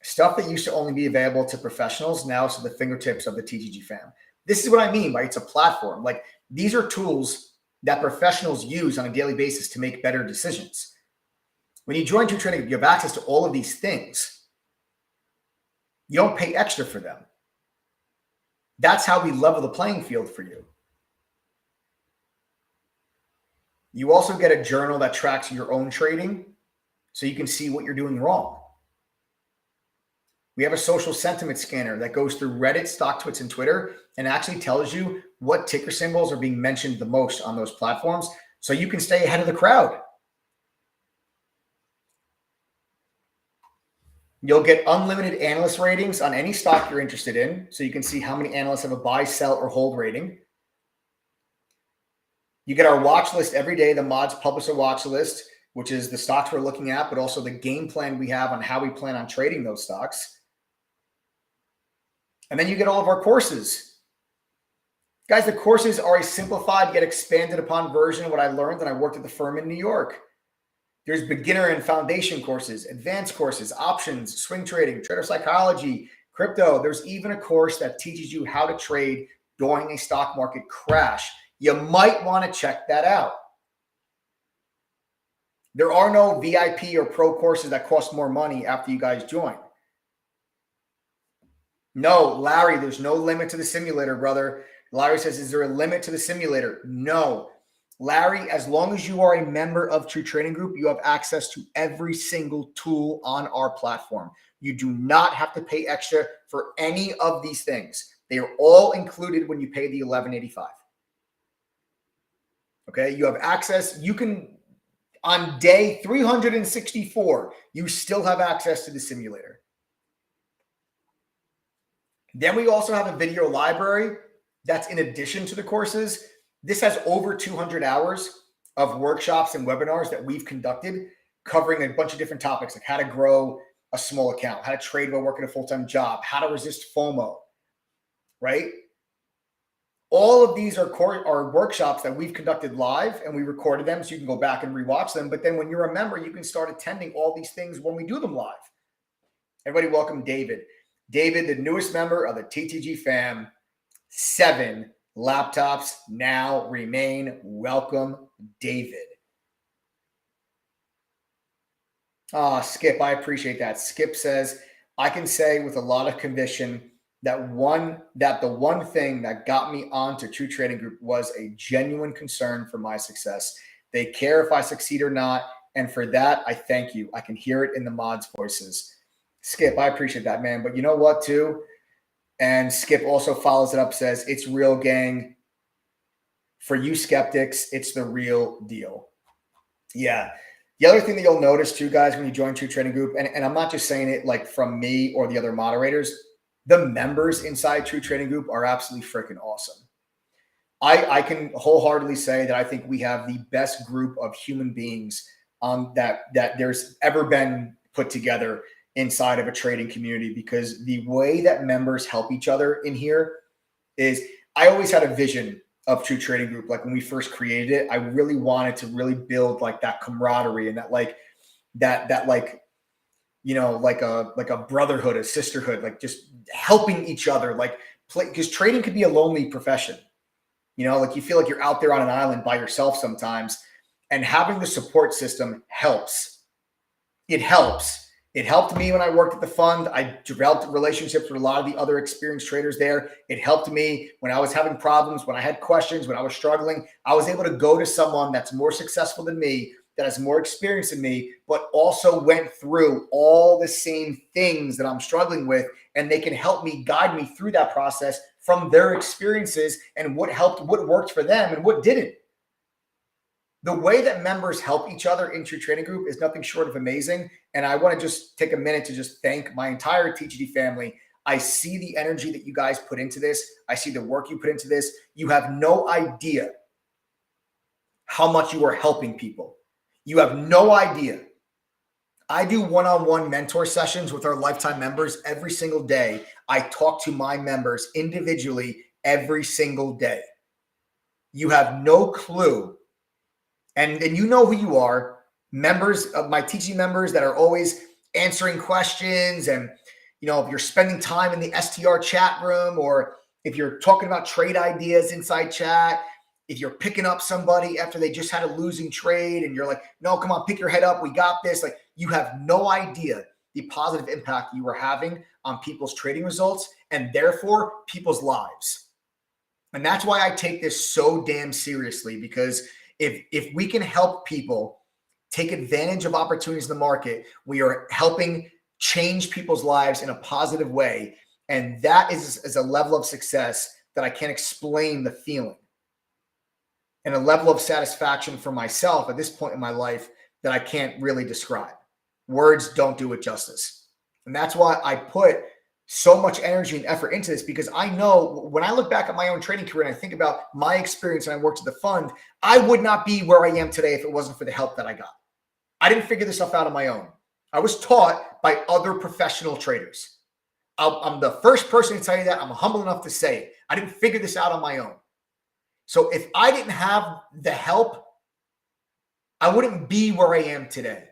Stuff that used to only be available to professionals now is at the fingertips of the TTG fam. This is what I mean by it's a platform. Like, these are tools that professionals use on a daily basis to make better decisions. When you join True Trading, you have access to all of these things. You don't pay extra for them. That's how we level the playing field for you. You also get a journal that tracks your own trading so you can see what you're doing wrong. We have a social sentiment scanner that goes through Reddit, StockTwits, and Twitter and actually tells you what ticker symbols are being mentioned the most on those platforms so you can stay ahead of the crowd. You'll get unlimited analyst ratings on any stock you're interested in, so you can see how many analysts have a buy, sell, or hold rating. You get our watch list every day. The mods publish a watch list, which is the stocks we're looking at, but also the game plan we have on how we plan on trading those stocks. And then you get all of our courses. Guys, the courses are a simplified yet expanded upon version of what I learned when I worked at the firm in New York. There's beginner and foundation courses, advanced courses, options, swing trading, trader psychology, crypto. There's even a course that teaches you how to trade during a stock market crash. You might want to check that out. There are no VIP or pro courses that cost more money after you guys join. No, Larry, there's no limit to the simulator, brother. Larry says, is there a limit to the simulator? No. Larry, as long as you are a member of True Trading Group, you have access to every single tool on our platform. You do not have to pay extra for any of these things. They are all included when you pay the $11.85. Okay, you have access. You can, on day 364, you still have access to the simulator. Then we also have a video library that's in addition to the courses. This has over 200 hours of workshops and webinars that we've conducted covering a bunch of different topics, like how to grow a small account, how to trade while working a full-time job, how to resist FOMO, right? All of these are workshops that we've conducted live, and we recorded them so you can go back and rewatch them. But then when you're a member, you can start attending all these things when we do them live. Everybody welcome David. David, the newest member of the TTG fam. 7 laptops now remain. Welcome, David. Skip, I appreciate that. Skip says, I can say with a lot of conviction that the one thing that got me onto True Trading Group was a genuine concern for my success. They care if I succeed or not. And for that, I thank you. I can hear it in the mods' voices. Skip, I appreciate that, man. But you know what, too? And Skip also follows it up, says, it's real, gang. For you skeptics, it's the real deal. Yeah. The other thing that you'll notice, too, guys, when you join True Trading Group, and I'm not just saying it like from me or the other moderators, the members inside True Trading Group are absolutely freaking awesome. I can wholeheartedly say that I think we have the best group of human beings that there's ever been put together inside of a trading community, because the way that members help each other in here is, I always had a vision of True Trading Group. Like when we first created it, I really wanted to really build like that camaraderie and that like you know, like a brotherhood, a sisterhood, like just helping each other, like because trading could be a lonely profession. You know, like you feel like you're out there on an island by yourself sometimes, and having the support system helps. It helps. It helped me when I worked at the fund. I developed relationships with a lot of the other experienced traders there. It helped me when I was having problems, when I had questions, when I was struggling. I was able to go to someone that's more successful than me that has more experience than me, but also went through all the same things that I'm struggling with, and they can help me, guide me through that process from their experiences and what helped, what worked for them and what didn't. The way that members help each other in True Trading Group is nothing short of amazing. And I want to just take a minute to just thank my entire TGD family. I see the energy that you guys put into this. I see the work you put into this. You have no idea how much you are helping people. You have no idea. I do one-on-one mentor sessions with our lifetime members every single day. I talk to my members individually every single day. You have no clue. And you know who you are. Members of my teaching members that are always answering questions. And, you know, if you're spending time in the STR chat room, or if you're talking about trade ideas inside chat, if you're picking up somebody after they just had a losing trade and you're like, no, come on, pick your head up. We got this. Like, you have no idea the positive impact you are having on people's trading results and therefore people's lives. And that's why I take this so damn seriously, because if we can help people take advantage of opportunities in the market, we are helping change people's lives in a positive way. And that is a level of success that I can't explain the feeling, and a level of satisfaction for myself at this point in my life that I can't really describe. Words don't do it justice. And that's why I put so much energy and effort into this, because I know when I look back at my own trading career and I think about my experience and I worked at the fund, I would not be where I am today if it wasn't for the help that I got. I didn't figure this stuff out on my own. I was taught by other professional traders. I'm the first person to tell you that. I'm humble enough to say it. I didn't figure this out on my own. So if I didn't have the help, I wouldn't be where I am today.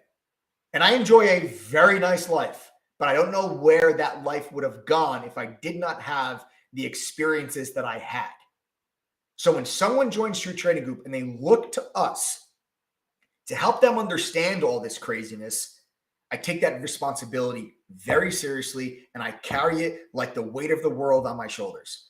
And I enjoy a very nice life, but I don't know where that life would have gone if I did not have the experiences that I had. So when someone joins True Trading Group and they look to us to help them understand all this craziness, I take that responsibility very seriously, and I carry it like the weight of the world on my shoulders.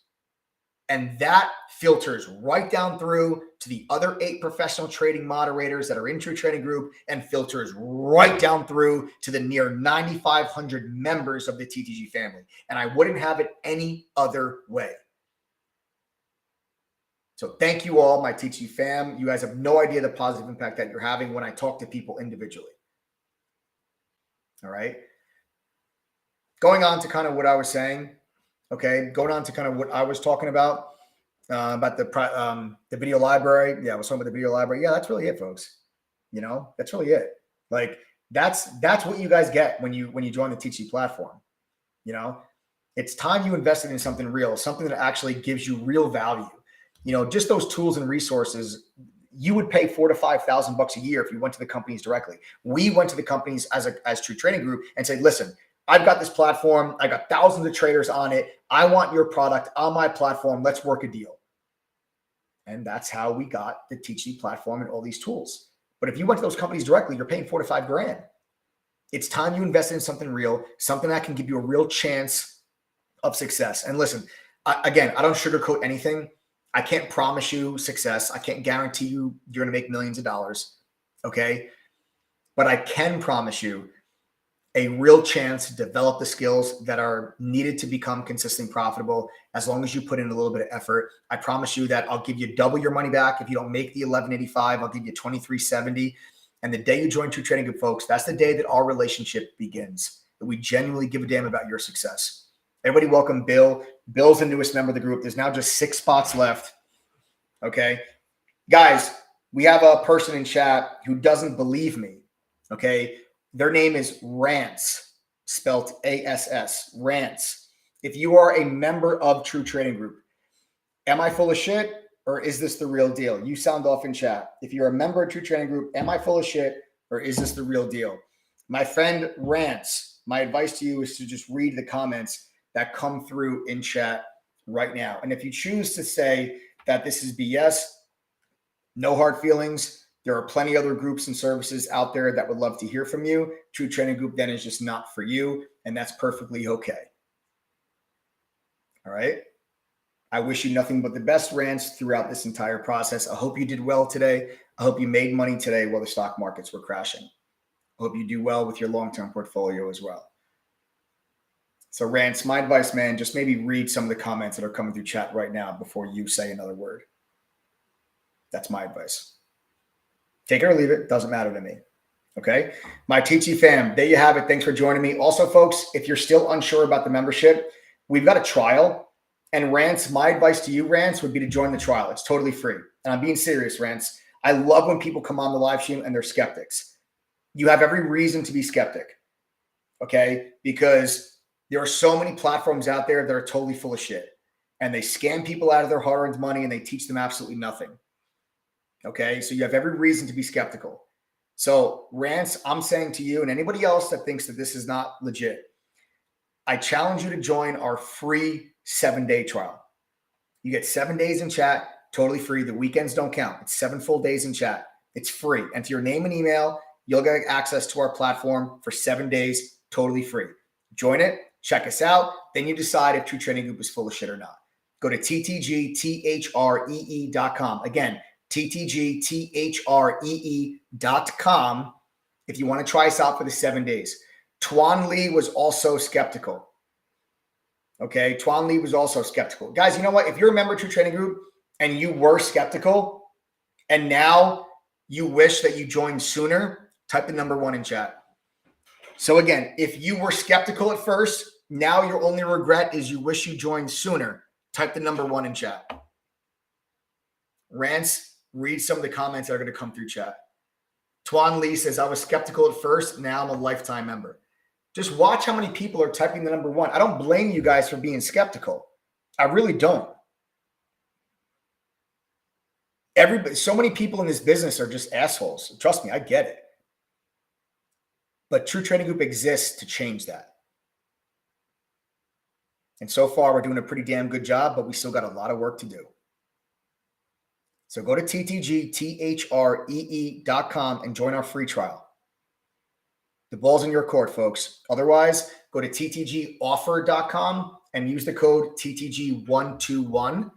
And that filters right down through to the other 8 professional trading moderators that are in True Trading Group, and filters right down through to the near 9,500 members of the TTG family. And I wouldn't have it any other way. So thank you all, my TTG fam. You guys have no idea the positive impact that you're having when I talk to people individually. All right. Going on to kind of what I was saying. Okay, going on to kind of what I was talking about the video library. Yeah, I was talking about the video library. Yeah, that's really it, folks. You know, that's really it. Like that's what you guys get when you join the TTG platform. You know, it's time you invested in something real, something that actually gives you real value. You know, just those tools and resources. You would pay $4,000 to $5,000 a year if you went to the companies directly. We went to the companies as True Trading Group and said, listen, I've got this platform. I got thousands of traders on it. I want your product on my platform. Let's work a deal. And that's how we got the TTG platform and all these tools. But if you went to those companies directly, you're paying $4,000 to $5,000. It's time you invested in something real, something that can give you a real chance of success. And listen, again, I don't sugarcoat anything. I can't promise you success. I can't guarantee you you're going to make millions of dollars. Okay. But I can promise you a real chance to develop the skills that are needed to become consistently profitable as long as you put in a little bit of effort. I promise you that I'll give you double your money back. If you don't make the 1185, I'll give you 2370. And the day you join True Trading Group, folks, that's the day that our relationship begins, that we genuinely give a damn about your success. Everybody welcome Bill. Bill's the newest member of the group. There's now just 6 spots left. Okay. Guys, we have a person in chat who doesn't believe me. Okay. Their name is Rance, spelled ASS, Rance. If you are a member of True Trading Group, am I full of shit or is this the real deal? You sound off in chat. If you're a member of True Trading Group, am I full of shit or is this the real deal? My friend Rance, my advice to you is to just read the comments that come through in chat right now. And if you choose to say that this is BS, no hard feelings. There are plenty of other groups and services out there that would love to hear from you. True Trading Group then is just not for you, and that's perfectly okay. All right. I wish you nothing but the best, Rance, throughout this entire process. I hope you did well today. I hope you made money today while the stock markets were crashing. I hope you do well with your long-term portfolio as well. So, Rance, my advice, man, just maybe read some of the comments that are coming through chat right now before you say another word. That's my advice. Take it or leave it. Doesn't matter to me. Okay. My TT fam, there you have it. Thanks for joining me. Also, folks, if you're still unsure about the membership, we've got a trial. And Rance, my advice to you, Rance, would be to join the trial. It's totally free. And I'm being serious, Rance. I love when people come on the live stream and they're skeptics. You have every reason to be skeptic. Okay. Because there are so many platforms out there that are totally full of shit. And they scam people out of their hard-earned money and they teach them absolutely nothing. Okay. So you have every reason to be skeptical. So, Rance, I'm saying to you and anybody else that thinks that this is not legit, I challenge you to join our free 7-day trial. You get 7 days in chat, totally free. The weekends don't count. It's 7 full days in chat. It's free. Enter your name and email. You'll get access to our platform for 7 days, totally free. Join it. Check us out. Then you decide if True Trading Group is full of shit or not. Go to ttgthree.com. Again, ttgthree.com if you want to try us out for the 7 days. Tuan Lee was also skeptical. Okay, Tuan Lee was also skeptical. Guys, you know what? If you're a member of True Trading Group and you were skeptical and now you wish that you joined sooner, type the number 1 in chat. So again, if you were skeptical at first, now your only regret is you wish you joined sooner, type the number 1 in chat. Rance, read some of the comments that are going to come through chat. Tuan Lee says, I was skeptical at first. Now I'm a lifetime member. Just watch how many people are typing the number 1. I don't blame you guys for being skeptical. I really don't. So many people in this business are just assholes. Trust me, I get it. But True Trading Group exists to change that. And so far, we're doing a pretty damn good job, but we still got a lot of work to do. So go to ttgthree.com and join our free trial. The ball's in your court, folks. Otherwise, go to ttgoffer.com and use the code TTG121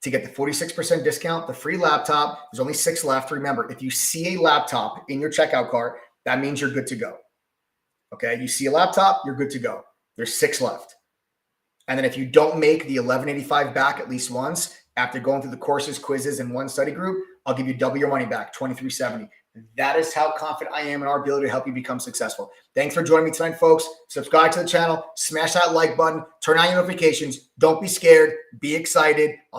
to get the 46% discount, the free laptop. There's only 6 left. Remember, if you see a laptop in your checkout cart, that means you're good to go. Okay, you see a laptop, you're good to go. There's 6 left. And then if you don't make the $11.85 back at least once, after going through the courses, quizzes, and 1 study group, I'll give you double your money back, $23.70. That is how confident I am in our ability to help you become successful. Thanks for joining me tonight, folks. Subscribe to the channel, smash that like button, turn on your notifications. Don't be scared. Be excited.